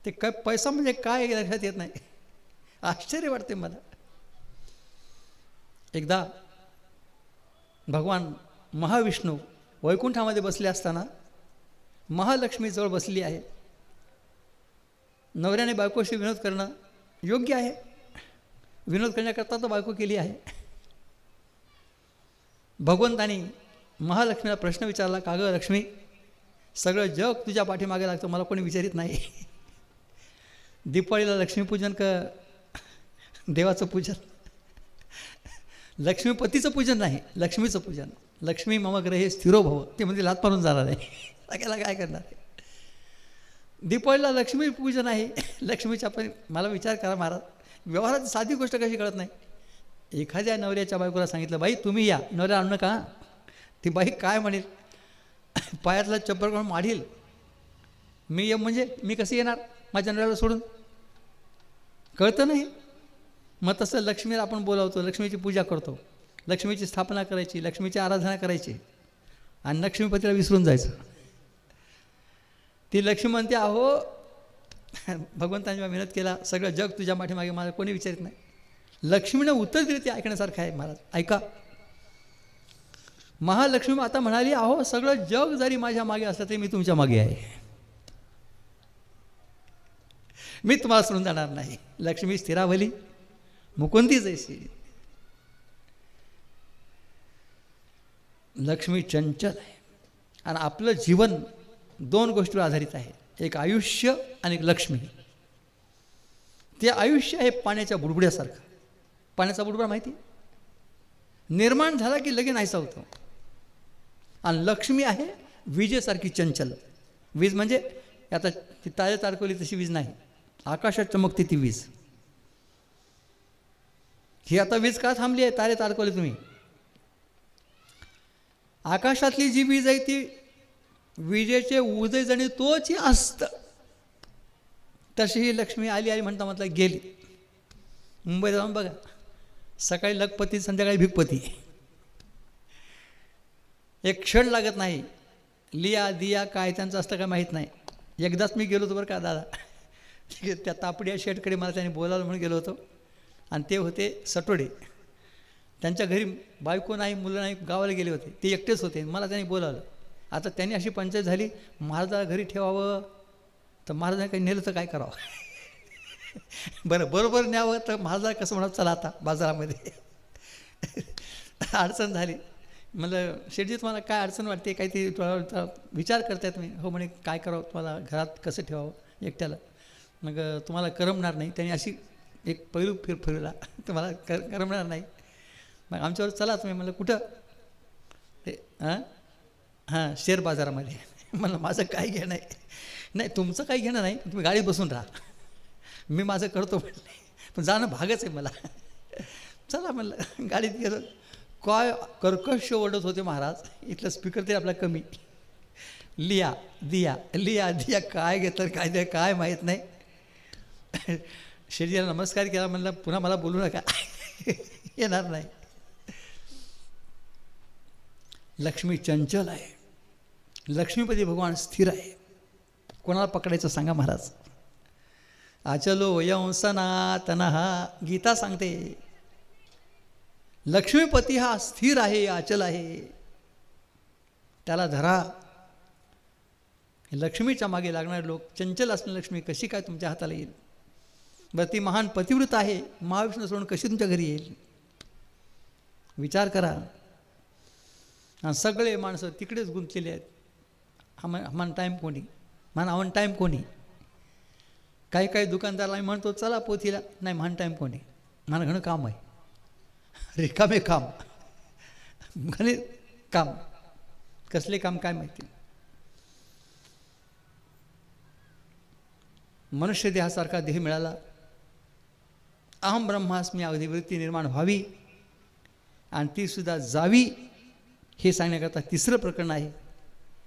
ते काय पैसा म्हणजे काय लक्षात येत नाही. आश्चर्य वाटते मला. एकदा भगवान महाविष्णू वैकुंठामध्ये बसले असताना महालक्ष्मी जवळ बसली आहे. नवऱ्याने बायकोशी विनोद करणं योग्य आहे. विनोद करण्याकरता तर बायको केली आहे. भगवंतानी महालक्ष्मीला प्रश्न विचारला, का गं लक्ष्मी, सगळं जग तुझ्या पाठीमागे लागतं, मला कोणी विचारित नाही. दीपावलीला लक्ष्मीपूजन का देवाचं पूजन? लक्ष्मीपतीचं पूजन नाही, लक्ष्मीचं पूजन. लक्ष्मी मम ग्रहे स्थिरो भव, ते म्हणजे लात मारून जाणार आहे. सगळ्याला काय करणार आहे. दीपावलीला लक्ष्मी पूजन आहे. लक्ष्मीच्या पण मला विचार करा महाराज, व्यवहारात साधी गोष्ट कशी कळत नाही. एखाद्या नवऱ्याच्या बायकोला सांगितलं, बाई तुम्ही या, नवऱ्या आणू नका. ती बाई काय म्हणेल, पायातला चप्पल करून माढील. मी ये म्हणजे मी कसं येणार माझ्या नवऱ्याला सोडून? कळतं नाही. मग तसं लक्ष्मीला आपण बोलावतो, लक्ष्मीची पूजा करतो, लक्ष्मीची स्थापना करायची, लक्ष्मीची आराधना करायची आणि लक्ष्मीपतीला विसरून जायचं. ती लक्ष्मी म्हणते, अहो भगवंतांनी मेहनत केला, सगळं जग तुझ्या पाठीमागे, मला कोणी विचारित नाही. लक्ष्मीनं उत्तर दिले ते ऐकण्यासारखं आहे महाराज. ऐका, महालक्ष्मी आता म्हणाली, अहो सगळं जग जरी माझ्या मागे असलं तरी मी तुमच्या मागे आहे, मी तुम्हाला सोडून जाणार नाही. लक्ष्मी स्थिरावली मुकुंदी जैसी. लक्ष्मी चंचल आहे. आणि आपलं जीवन दोन गोष्टीवर आधारित आहे, एक आयुष्य आणि एक लक्ष्मी. ते आयुष्य आहे पाण्याच्या बुडबुड्यासारखं. पाण्याचा बुडबुडा माहिती निर्माण झाला की लगेच नाहीसा होतो. आणि लक्ष्मी आहे विजेसारखी चंचल. वीज म्हणजे आता ती तारे तारकवली तशी वीज नाही, आकाशात चमकते ती वीज. ही आता वीज का थांबली आहे, तारे तारकवले तुम्ही. आकाशातली जी वीज आहे ती विजेचे उदयजणी तोच असतं. तशी ही लक्ष्मी आली आली म्हणता म्हटलं गेली. मुंबईत जाऊन बघा, सकाळी लखपती संध्याकाळी भिकपती, एक क्षण लागत नाही. लिया दिया काय त्यांचं असतं काय माहीत नाही. एकदाच मी गेलो होतो बरं का दादा, त्या तापडिया शेठकडे मला त्यांनी बोलावलं म्हणून गेलो होतो. आणि ते होते सटोडे, त्यांच्या घरी बायको नाही मुलं नाही, गावाला गेले होते, ते एकटेच होते. मला त्यांनी बोलावलं. आता त्यांनी अशी पंचायत झाली, महाराजाला घरी ठेवावं तर महाराजांनी काही नेलं तर काय करावं. बरं बरोबर न्यावं तर महाराजाला कसं म्हणत चला आता बाजारामध्ये. अडचण झाली. म्हणलं शेठजी तुम्हाला काय अडचण वाटते, काही ते विचार करतायत मी. हो म्हणे काय करावं, तुम्हाला घरात कसं ठेवावं एकट्याला, मग तुम्हाला करमणार नाही. त्यांनी अशी एक पैलू फिरला, तुम्हाला करमणार नाही, मग आमच्यावर चला तुम्ही. म्हणलं कुठं, ते हां शेअर बाजारामध्ये. म्हणलं माझं काय घेणं आहे, नाही तुमचं काही घेणं नाही, तुम्ही गाडीत बसून राहा, मी माझं करतो म्हणले, पण जाणं भागच आहे मला. चला म्हणलं गाडीत गेलो. काय कर्कश ओरडत होते महाराज, इथलं स्पीकर तरी आपला कमी. लिया दिया लिया दिया काय घेतलं काय द्या काय माहीत नाही. शेठजीला नमस्कार केला, म्हणलं पुन्हा मला बोलू नका, येणार नाही. लक्ष्मी चंचल आहे, लक्ष्मीपती भगवान स्थिर आहे. कोणाला पकडायचं सांगा महाराज. आचलो यं सनातनः, गीता सांगते लक्ष्मीपती हा स्थिर आहे, अचल आहे, त्याला धरा. लक्ष्मीच्या मागे लागणारे लोक, चंचल असणारी लक्ष्मी कशी काय तुमच्या हाताला येईल. बरं ती महान पतिव्रत आहे, महाविष्णू सोडून कशी तुमच्या घरी येईल, विचार करा. आणि सगळे माणसं तिकडेच गुंतलेले आहेत. हमान टाईम कोणी, मान आवन टाईम कोणी. काही काही दुकानदाराला मी म्हणतो चला पोथीला, नाही मान टाईम कोणी, मला घणं काम आहे, रिकामे काम, घणे काम, कसले काम काय माहिती. मनुष्य देहासारखा देह मिळाला, अहम ब्रह्मास्मी अगदी वृत्ती निर्माण व्हावी आणि ती सुद्धा जावी, हे सांगण्याकरता तिसरं प्रकरण आहे.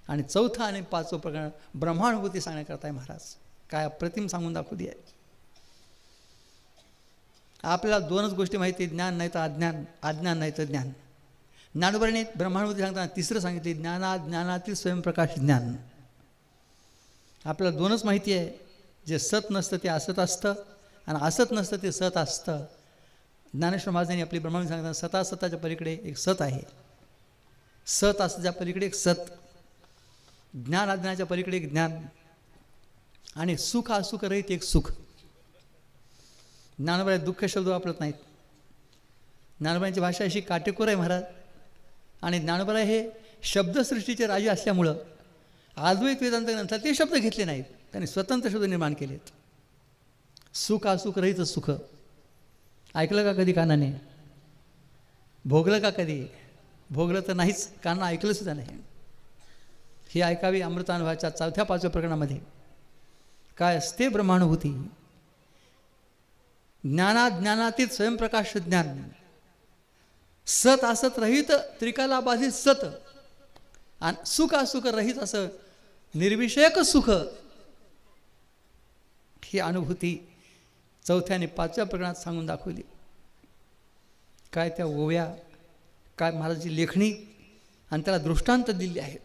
आणि चौथं आणि पाचवं प्रकरण ब्रह्मानुभूती सांगण्याकरता आहे. महाराज काय अप्रतिम सांगून दाखवली आहे. आपल्याला दोनच गोष्टी माहिती, ज्ञान नाही तर अज्ञान, अज्ञान नाही तर ज्ञान. ज्ञानोबराने ब्रह्मानुभूती सांगताना तिसरं सांगितले, ज्ञानातील स्वयंप्रकाश ज्ञान. आपल्याला दोनच माहिती आहे, जे सत नसतं ते असत असतं आणि असत नसतं ते सत असतं. ज्ञानेश्वर महाराजांनी आपली ब्रह्मानुभूती सांगताना सतासताच्या पलीकडे एक सत आहे, सत असताच्या पलीकडे एक सत, ज्ञान अज्ञानाच्या पलीकडे एक ज्ञान, आणि सुख असुख रहित एक सुख. ज्ञानोबा दुःख शब्द वापरत नाहीत. ज्ञानोबांची भाषा अशी काटेकोर आहे महाराज. आणि ज्ञानोबा हे शब्दसृष्टीचे राजे असल्यामुळं अद्वैत वेदांत ग्रंथात ते शब्द घेतले नाहीत, त्यांनी स्वतंत्र शब्द निर्माण केलेत. सुख असुख रहित सुख ऐकलं का कधी कानाने, भोगलं का कधी, भोगलं तर नाहीच, कानानं ऐकलं सुद्धा नाही. हे ऐकावी अमृतानुभवाच्या चौथ्या पाचव्या प्रकरणामध्ये. काय असते ब्रह्मानुभूती, ज्ञानातीत स्वयंप्रकाश ज्ञान, सत असत रहित त्रिकाला बाधित सत, आणि सुख असुख रहित असं निर्विषयक सुख, ही अनुभूती चौथ्या आणि पाचव्या प्रकरणात सांगून दाखवली. काय त्या ओव्या, काय महाराजांची लेखणी, आणि त्याला दृष्टांत दिले आहेत.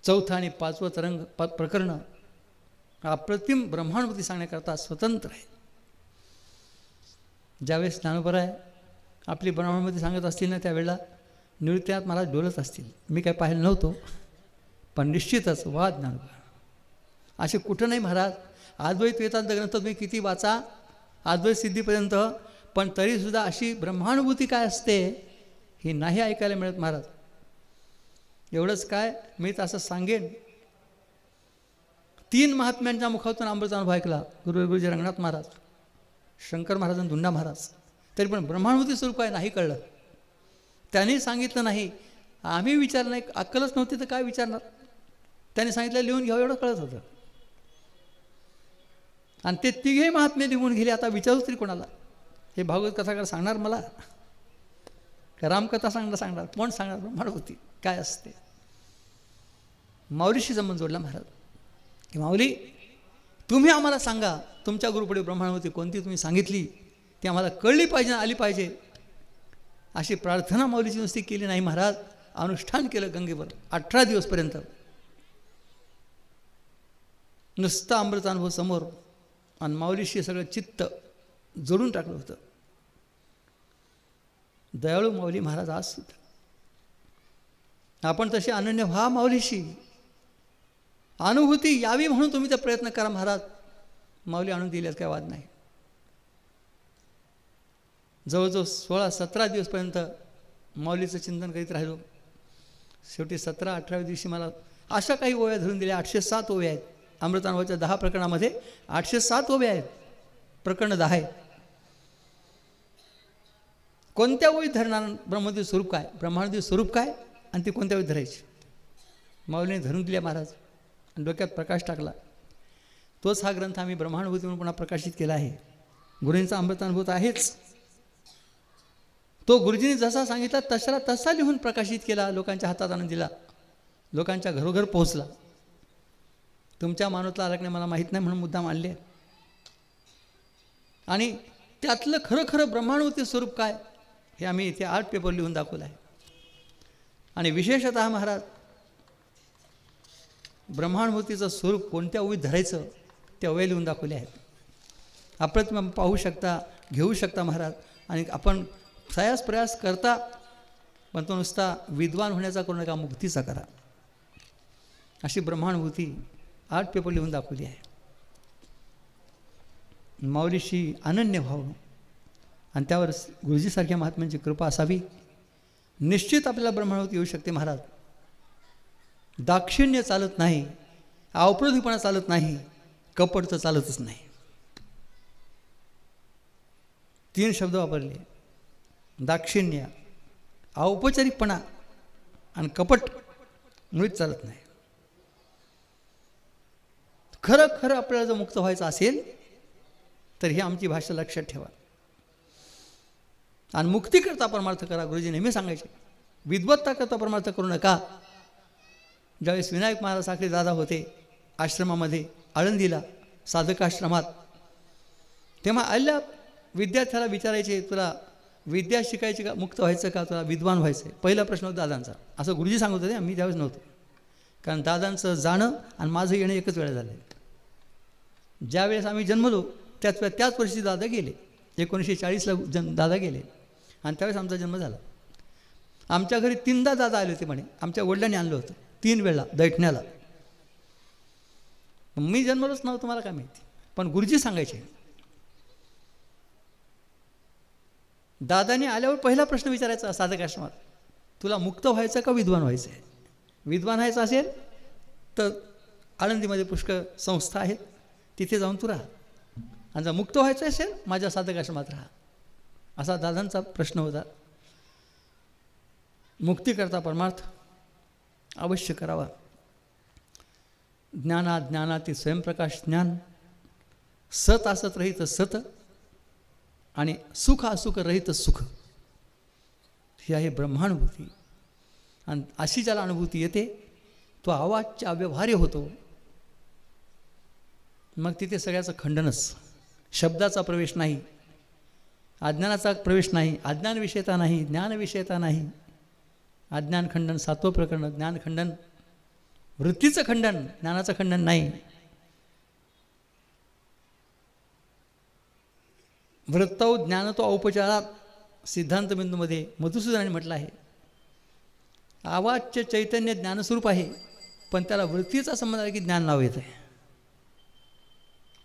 चौथा आणि पाचवं तरंग प्रकरण अप्रतिम ब्रह्मानुभूती सांगण्याकरता स्वतंत्र आहे. ज्यावेळेस ज्ञानोबराय आपली ब्रह्मानुभूती सांगत असतील ना, त्यावेळेला नृत्यात महाराज डोलत असतील. मी काय पाहिलं नव्हतो, पण निश्चितच वा ज्ञानोबा असे कुठं नाही महाराज. अद्वैत वेदांत ग्रंथ तुम्ही किती वाचा, अद्वैत सिद्धीपर्यंत, पण तरीसुद्धा अशी ब्रह्मानुभूती काय असते हे नाही ऐकायला मिळत महाराज. एवढंच काय, मी तर असं सांगेन, 3 महात्म्यांच्या मुखातून अमृतानुभव ऐकला, गुरुजी रंगनाथ महाराज, शंकर महाराज आणि धुंडा महाराज. तरी पण ब्रह्मानुभूती स्वरूप काय नाही कळलं, त्यांनी सांगितलं नाही. आम्ही विचार नाही, अक्कलच नव्हती तर काय विचारणार. त्यांनी सांगितलं लिहून घ्यावं, एवढं कळत होतं. आणि ते तिघे महात्मे निघून गेले. आता विचारू तरी कोणाला, हे भागवत कथाकार सांगणार मला, रामकथा सांगणार कोण सांगणार ब्रह्मानुभूती काय असते. माऊलीशी संबंध जोडला महाराज. की माऊली तुम्ही आम्हाला सांगा, तुमच्या गुरुपुढे ब्रह्मांडवती कोणती तुम्ही सांगितली ती आम्हाला कळली पाहिजे, आली पाहिजे, अशी प्रार्थना माऊलीची नुसती केली नाही महाराज, अनुष्ठान केलं गंगेवर 18 दिवसपर्यंत. नुसता अमृतानुभव समोर आणि माऊलीशी सगळं चित्त जोडून टाकलं होतं. दयाळू माऊली महाराज आज सुद्धा आपण तसे अनन्य व्हा माऊलीशी, अनुभूती यावी म्हणून तुम्ही ते प्रयत्न करा महाराज. माऊली आणून दिल्यास काय वाद नाही. जवळजवळ 16-17 दिवसपर्यंत माऊलीचं चिंतन करीत राहिलो. शेवटी 17-18व्या दिवशी मला अशा काही ओव्या धरून दिल्या. 807 ओव्या आहेत अमृतानुभवाच्या 10 प्रकरणामध्ये. 807 ओव्या आहेत, प्रकरण 10 आहेत. कोणत्या ओळीत धरणार ब्रह्मदेव स्वरूप काय, ब्रह्मांडदेव स्वरूप काय, आणि ती कोणत्या वेळी धरायची. माऊलीने धरून दिल्या महाराज आणि डोक्यात प्रकाश टाकला. तोच हा ग्रंथ आम्ही ब्रह्मानुभूती म्हणून पुन्हा प्रकाशित केला आहे. गुरूंचा अमृतानुभूत आहेच. तो गुरुजींनी जसा सांगितला तसा लिहून प्रकाशित केला, लोकांच्या हातात आणून दिला, लोकांच्या घरोघर पोहोचला. तुमच्या मानवतला आला की नाही मला माहीत नाही म्हणून मुद्दाम आणले. आणि त्यातलं खरं खरं ब्रह्मानुभूती स्वरूप काय हे आम्ही इथे 8 पेपर लिहून दाखवलं आहे. आणि विशेषतः महाराज ब्रह्मानुभूतीचं स्वरूप कोणत्या ओळीत धरायचं ते ओव्या लिहून दाखवले आहेत. अप्रतिम पाहू शकता, घेऊ शकता महाराज. आणि आपण प्रयास करता, पण तो नुसता विद्वान होण्याचा करू नका, मुक्तीचा करा. अशी ब्रह्मानुभूती 8 पेपर लिहून दाखवली आहे. माऊलीशी अनन्य भाव आणि त्यावर गुरुजीसारख्या महात्म्यांची कृपा असावी. निश्चित आपल्याला ब्रह्मानुभूती येऊ शकते महाराज. दाक्षिण्य चालत नाही, अवप्रतिपणा चालत नाही, कपट तर चालतच नाही. 3 शब्द वापरले, दाक्षिण्य, औपचारिकपणा आणि कपट मुळीच चालत नाही. खरं खरं आपल्याला जर मुक्त व्हायचं असेल तर ही आमची भाषा लक्षात ठेवा. आणि मुक्ती करता परमार्थ करा. गुरुजी नेहमी सांगायचे, विद्वत्ता करता परमार्थ करू नका. ज्यावेळेस विनायक महाराज साखरे दादा होते आश्रमामध्ये आळंदीला साधकाश्रमात, तेव्हा आल्या विद्यार्थ्याला विचारायचे, तुला विद्या शिकायची का, मुक्त व्हायचं का, तुला विद्वान व्हायचं आहे. पहिला प्रश्न होता दादांचा. असं गुरुजी सांगत होते, आम्ही त्यावेळेस नव्हतो. कारण दादांचं जाणं आणि माझं येणं एकच वेळा झालं. ज्यावेळेस आम्ही जन्मलो त्याच वर्षी दादा गेले. 1940ला दादा गेले आणि त्यावेळेस आमचा जन्म झाला. आमच्या घरी 3दा दादा आले होते म्हणे. आमच्या वडिलांनी आणलं होतं 3 वेळा दैठण्याला. मी जन्मलोच नव्हतं, मला काय माहिती. पण गुरुजी सांगायचे. दादाने आल्यावर पहिला प्रश्न विचारायचा साधक आश्रमात, तुला मुक्त व्हायचं का विद्वान व्हायचं आहे. विद्वान व्हायचं असेल तर आळंदीमध्ये पुष्कळ संस्था आहेत, तिथे जाऊन तू राहा. आणि जर मुक्त व्हायचं असेल माझ्या साधक आश्रमात राहा. असा दादांचा प्रश्न होता. मुक्ती करता परमार्थ अवश्य करावा. ज्ञानाती स्वयंप्रकाश ज्ञान, सत असत रहित सत, आणि सुख असुख रहित सुख, ही आहे ब्रह्मानुभूती. आणि अशी ज्याला अनुभूती येते तो आवाजच्या अव्यवहार्य होतो. मग तिथे सगळ्याचं खंडनच. शब्दाचा प्रवेश नाही, अज्ञानाचा प्रवेश नाही, अज्ञान विषयता नाही, ज्ञान विषयता नाही. अज्ञान खंडन 7वं प्रकरण, ज्ञान खंडन, वृत्तीचं खंडन, ज्ञानाचं खंडन नाही. वृत्तौ ज्ञानतो औपचारात सिद्धांत बिंदूमध्ये मधुसूदनाने म्हटलं आहे. आवाजचे चैतन्य ज्ञानस्वरूप आहे, पण त्याला वृत्तीचा संबंध आहे की ज्ञान नाव येत आहे.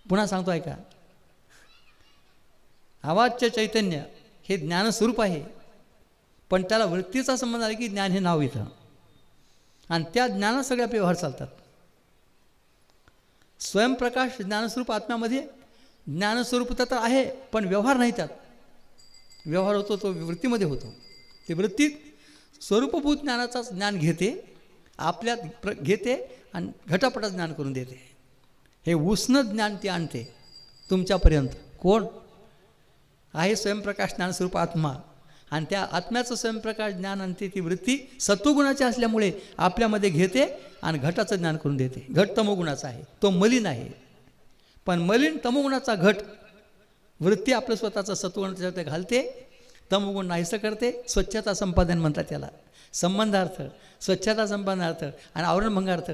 पुन्हा सांगतो ऐका, आवाजचे चैतन्य हे ज्ञानस्वरूप आहे, पण त्याला वृत्तीचा संबंध आहे की ज्ञान हे नाव येतं. आणि त्या ज्ञानात सगळे आपले व्यवहार चालतात. स्वयंप्रकाश ज्ञानस्वरूप आत्म्यामध्ये ज्ञानस्वरूपता तर आहे, पण व्यवहार नाही. त्यात व्यवहार होतो तो वृत्तीमध्ये होतो. ते वृत्तीत स्वरूपभूत ज्ञानाचा ज्ञान घेते, आपल्यात घेते आणि घटापटात ज्ञान करून देते. हे उष्ण ज्ञान ती आणते तुमच्यापर्यंत. कोण आहे? स्वयंप्रकाश ज्ञानस्वरूप आत्मा. आणि त्या आत्म्याचं स्वयंप्रकाश ज्ञान आणते ती वृत्ती सत्वगुणाची असल्यामुळे आपल्यामध्ये घेते आणि घटाचं ज्ञान करून देते. घट तमोगुणाचा आहे, तो मलिन आहे. पण मलिन तमोगुणाचा घट वृत्ती आपलं स्वतःचं सत्वगुण त्याच्यात घालते, तमोगुण नाहीसं करते. स्वच्छता संपादन म्हणतात त्याला, संबंधार्थ, स्वच्छता संपादनार्थ आणि आवरणभंगार्थ.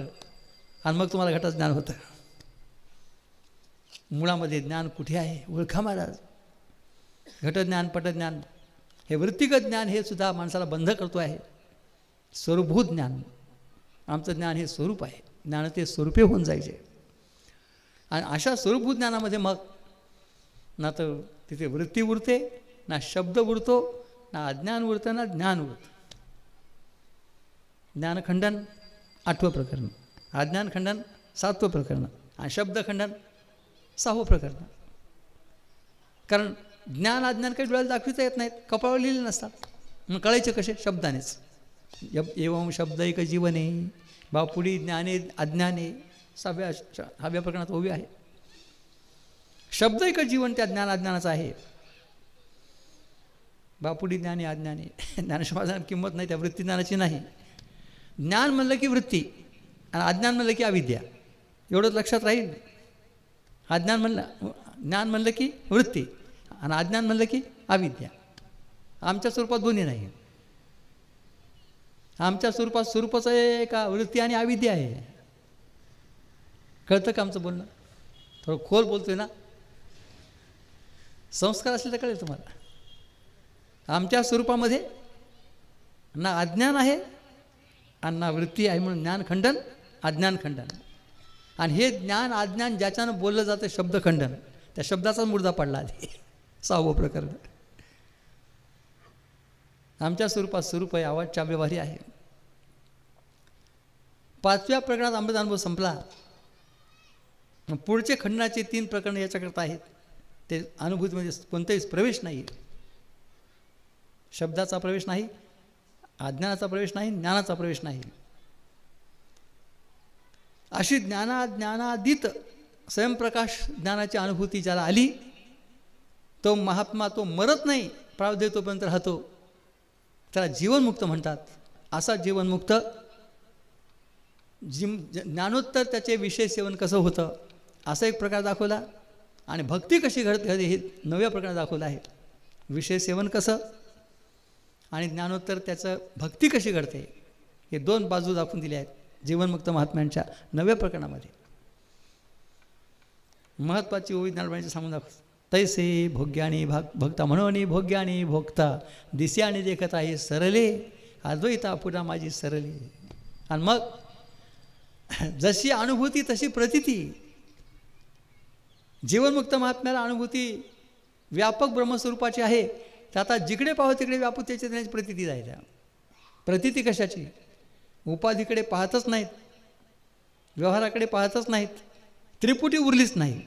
आणि मग तुम्हाला घटाचं ज्ञान होतं. मुळामध्ये ज्ञान कुठे आहे? ओळखा महाराज. घटज्ञान पटज्ञान हे वृत्तिगत ज्ञान हे सुद्धा माणसाला बंध करतो आहे. स्वरूपभूत ज्ञान, आमचं ज्ञान हे स्वरूप आहे. ज्ञान ते स्वरूपे होऊन जायचे. आणि अशा स्वरूपभूत ज्ञानामध्ये मग ना तर तिथे वृत्ती उरते, ना शब्द उरतो, ना अज्ञान उरतं, ना ज्ञान उरतं. ज्ञानखंडन 8वं प्रकरण, अज्ञानखंडन 7वं प्रकरण आणि शब्दखंडन 6वं प्रकरण. कारण ज्ञान अज्ञान काही डोळ्याला दाखविता येत नाहीत, कपाळावर लिहिले नसतात. मग कळायचे कसे? शब्दानेच. एवं शब्द एक जीवने बापुडी ज्ञाने अज्ञाने 6व्या प्रकरणात उभी आहे. शब्द एक जीवन त्या ज्ञान अज्ञानाचं आहे. बापुडी ज्ञाने अज्ञाने. ज्ञानशब्दाला किंमत नाही, त्या वृत्ती ज्ञानाची नाही. ज्ञान म्हणलं की वृत्ती आणि अज्ञान म्हणलं की अविद्या, एवढंच लक्षात राहील. अज्ञान म्हणलं, ज्ञान म्हणलं की वृत्ती आणि अज्ञान म्हणलं की अविद्या. आमच्या स्वरूपात दोन्ही नाही. आमच्या स्वरूपात स्वरूपच आहे का वृत्ती आणि अविद्या आहे. कळतं का आमचं बोलणं? थोडं खोल बोलतोय ना. संस्कार असले तर कळेल तुम्हाला. आमच्या स्वरूपामध्ये ना अज्ञान आहे आणि ना वृत्ती आहे, म्हणून ज्ञानखंडन अज्ञानखंडन. आणि हे ज्ञान अज्ञान ज्याच्यानं बोललं जातं शब्दखंडन, त्या शब्दाचाच मुर्दा पडला आधी. 6वं प्रकरण. आमच्या स्वरूपात स्वरूप आहे, आवाजच्या व्यवहारी आहे. 5व्या प्रकरणात अमृत अनुभव संपला. पुढचे खंडनाचे 3 प्रकरण याच्याकरता आहेत. ते अनुभूतीमध्ये कोणताही प्रवेश नाही. शब्दाचा प्रवेश नाही, अज्ञानाचा प्रवेश नाही, ज्ञानाचा प्रवेश नाही. अशी ज्ञानादित स्वयंप्रकाश ज्ञानाची अनुभूती ज्याला आली, तो महात्मा तो मरत नाही, प्राण देतोपर्यंत राहतो. त्याला जीवनमुक्त म्हणतात. असा जीवनमुक्त ज्ञानोत्तर त्याचे विषय सेवन कसं होतं असा एक प्रकार दाखवला. आणि भक्ती कशी घडते हे 9व्या प्रकारात दाखवलं आहे. विषय सेवन कसं आणि ज्ञानोत्तर त्याचं भक्ती कशी घडते हे 2 बाजू दाखवून दिल्या आहेत जीवनमुक्त महात्म्यांच्या 9व्या प्रकरणामध्ये. महत्त्वाची ओवी ज्ञानबाईंची सांगून दाखवतो. तैसे भोग्यानी भक्ता म्हणून भोग्यानी भोगता दिस्याने देखत आहे सरले अद्वैता पुन्हा माझी सरले. आणि मग जशी अनुभूती तशी प्रतीती. जीवनमुक्त महात्म्याला अनुभूती व्यापक ब्रह्मस्वरूपाची आहे. तर आता जिकडे पाहो तिकडे व्यापक चैतन्याची प्रतीती आहे. त्या प्रतीती कशाची? उपाधीकडे पाहतच नाहीत, व्यवहाराकडे पाहतच नाहीत, त्रिपुटी उरलीच नाही.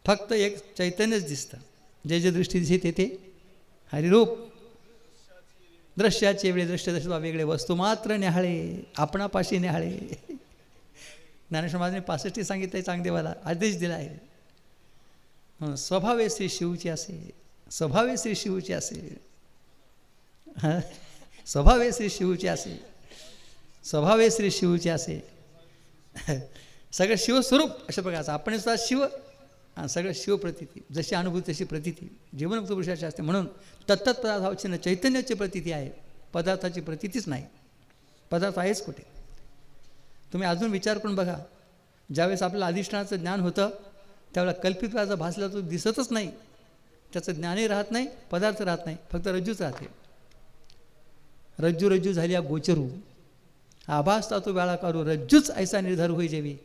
फक्त एक चैतन्यच दिसतं. जे जे दृष्टी दिसते ते हरिरूप. दृश्याचे वेगळे दृश्य दर्शवा वेगळे, वस्तू मात्र न्याहाळे आपणापाशी न्याहाळे. ज्ञानेश्वर महाराजांनी 65 सांगितलं आहे. चांगदेवाला आदेश दिला आहे. स्वभावे श्री शिवची असे, स्वभावे श्री शिवची असे, स्वभावे श्री शिवची असे, स्वभावे श्री शिवची असे. सगळं शिवस्वरूप अशा प्रकारचं. आपण सुद्धा शिव आणि सगळं शिवप्रतीती. जशी अनुभूती तशी प्रतीती जीवनमुक्त पुरुषाची असते. म्हणून तत्तत पदार्थावच्छिन्न चैतन्याची प्रतीती आहे, पदार्थाची प्रतीतीच नाही. पदार्थ आहेच कुठे? तुम्ही अजून विचार करून बघा. ज्यावेळेस आपल्याला अधिष्ठानाचं ज्ञान होतं त्यावेळेला कल्पित व्याजा भासला तो दिसतच नाही. त्याचं ज्ञानही राहत नाही, पदार्थ राहत नाही, फक्त रज्जूच राहते. रज्जू रज्जू झाली या गोचरू आभासता तो वेळा करू रज्जूच ऐसा निर्धार होई जेवी.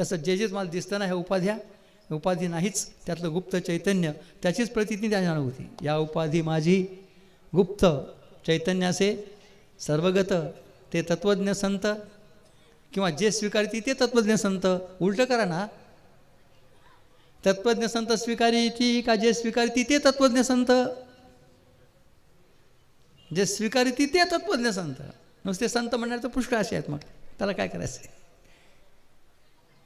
तसं जे जेच मला दिसतं ना ह्या उपाध्या, उपाधी नाहीच. त्यातलं गुप्त चैतन्य त्याचीच प्रतीती त्या जाणवती. या उपाधी माझी गुप्त चैतन्याचे सर्वगत ते तत्त्वज्ञ संत, किंवा जे स्वीकारती ते तत्त्वज्ञ संत. उलटं करा ना, तत्त्वज्ञ संत स्वीकारिती का जे स्वीकारती ते तत्त्वज्ञ संत? जे स्वीकारती ते तत्त्वज्ञ संत. नुसते संत म्हणणार तर पुष्कळ असे आहेत. मग त्याला काय करायचं?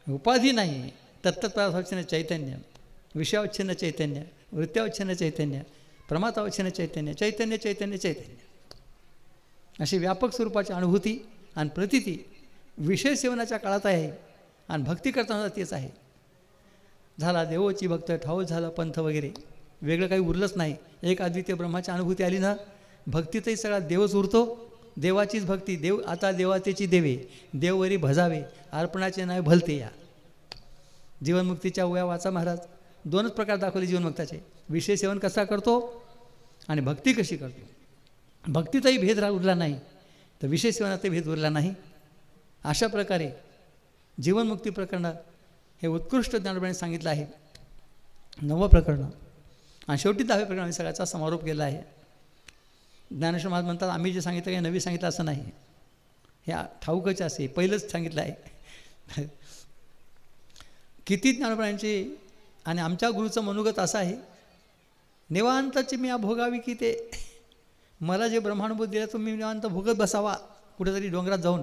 उपाधी नाही, तत्तत्पदावच्छिन्न चैतन्य, विषयावच्छिन्न चैतन्य, वृत्त्यावच्छिन्न चैतन्य, प्रमातावच्छिन्न चैतन्य, चैतन्य चैतन्य चैतन्य. अशी व्यापक स्वरूपाची अनुभूती आणि प्रतीती विषय सेवनाच्या काळात आहे आणि भक्ती करताना तेच आहे. झाला देवोची भक्त, ठाऊक झालं पंथ वगैरे, वेगळं काही उरलंच नाही. एक अद्वितीय ब्रह्माची अनुभूती आली ना, भक्तीतही सगळा देवच उरतो. देवाचीच भक्ती, देव आता देवातेची देवे, देववरी भजावे, अर्पणाचे नाही भलते. या जीवनमुक्तीच्या उया वाचा महाराज. दोनच प्रकार दाखवले जीवनमुक्ताचे, विषय सेवन कसा करतो आणि भक्ती कशी करतो. भक्तीतही भेद उरला नाही तर विषय सेवनातही भेद उरला नाही. अशा प्रकारे जीवनमुक्ती प्रकरण हे उत्कृष्ट ज्ञानोबाने सांगितलं आहे, 9वं प्रकरण. आणि शेवटी 10व्या प्रकरणाने सगळ्याचा समारोप केला आहे. ज्ञानेश्वर महाराज म्हणतात आम्ही जे सांगितलं काही नवीन सांगितलं असं नाही, हे ठाऊकच असे पहिलंच सांगितलं आहे. किती ज्ञानोबांचे आणि आमच्या गुरुचं मनोगत असं आहे, निवांताची मी भोगावी की ते मला जे ब्रह्मानुभूत दिलं तो मी निवांत भोगत बसावा कुठेतरी डोंगरात जाऊन,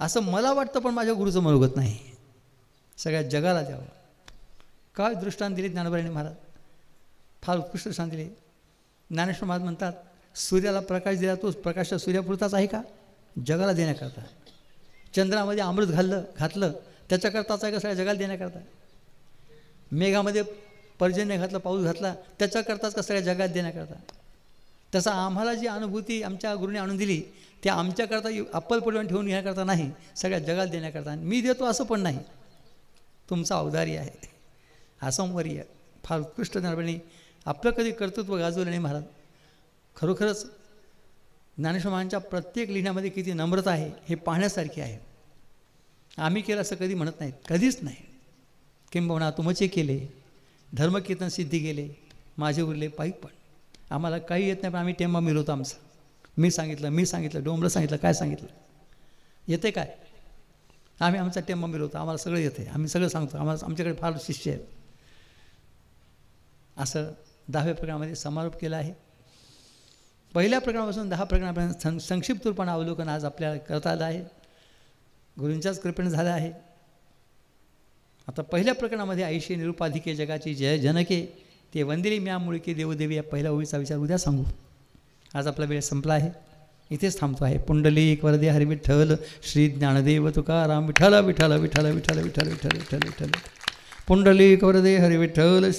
असं मला वाटतं. पण माझ्या गुरुचं मनोगत नाही, सगळ्या जगाला द्यावं. काय दृष्टांत दिले ज्ञानोबांनी महाराज, फार उत्कृष्ट दृष्टांत दिले. ज्ञानेश्वर महाराज म्हणतात सूर्याला प्रकाश दिला तो प्रकाश सूर्यापुरताच आहे का, जगाला देण्याकरता. चंद्रामध्ये अमृत घातलं त्याच्याकरताच आहे का, सगळ्या जगाला देण्याकरता. मेघामध्ये पर्जन्य घातलं, पाऊस घातला त्याच्याकरताच का, सगळ्या जगात देण्याकरता. तसा आम्हाला जी अनुभूती आमच्या गुरुने आणून दिली त्या आमच्याकरता अप्पलपटवून ठेवून घेण्याकरता नाही, सगळ्या जगात देण्याकरता. मी देतो असं पण नाही, तुमचा अवधारी आहे, असंवर्य. फार उत्कृष्ट ज्ञानोबांनी आपलं कधी कर्तृत्व गाजवलं नाही महाराज. खरोखरच ज्ञानेश्वर महाराजांच्या प्रत्येक लिहिण्यामध्ये किती नम्रता आहे हे पाहण्यासारखे आहे. आम्ही केलं असं कधी म्हणत नाहीत, कधीच नाही. किंबहुना तुमचे केले, धर्मकीर्तन सिद्धी गेले, माझे उरले पायी. पण आम्हाला काही येत नाही, पण आम्ही टेंबा मिळवतो आमचा. मी सांगितलं डोंबलं सांगितलं, काय सांगितलं येते काय, आम्ही आमचा टेंबा मिळवतो. आम्हाला सगळं येते, आम्ही सगळं सांगतो. आमच्याकडे फार शिष्य आहेत. असं 10व्या प्रकरणामध्ये समारोप केला आहे. पहिल्या प्रकरणापासून 10 प्रकरणापर्यंत संक्षिप्त रूपाने अवलोकन आज आपल्याला करता आलं आहे, गुरूंच्याच कृपेने झालं आहे. आता पहिल्या प्रकरणामध्ये ऐशी निरुपाधिके जगाची जय जनके ते वंदिली म्या मुळके देवदेवी या पहिल्या ओळीचा विचार उद्या सांगू. आज आपला वेळ संपला आहे, इथेच थांबतो आहे. पुंडलिक वरदे हरी विठ्ठल, श्री ज्ञानदेव तुकाराम विठ्ठल विठ्ठल विठ्ठल विठ्ठल विठ्ठल विठ्ठल विठ्ठल विठ्ठल. पुंडलिक वरदे हरी विठ्ठल.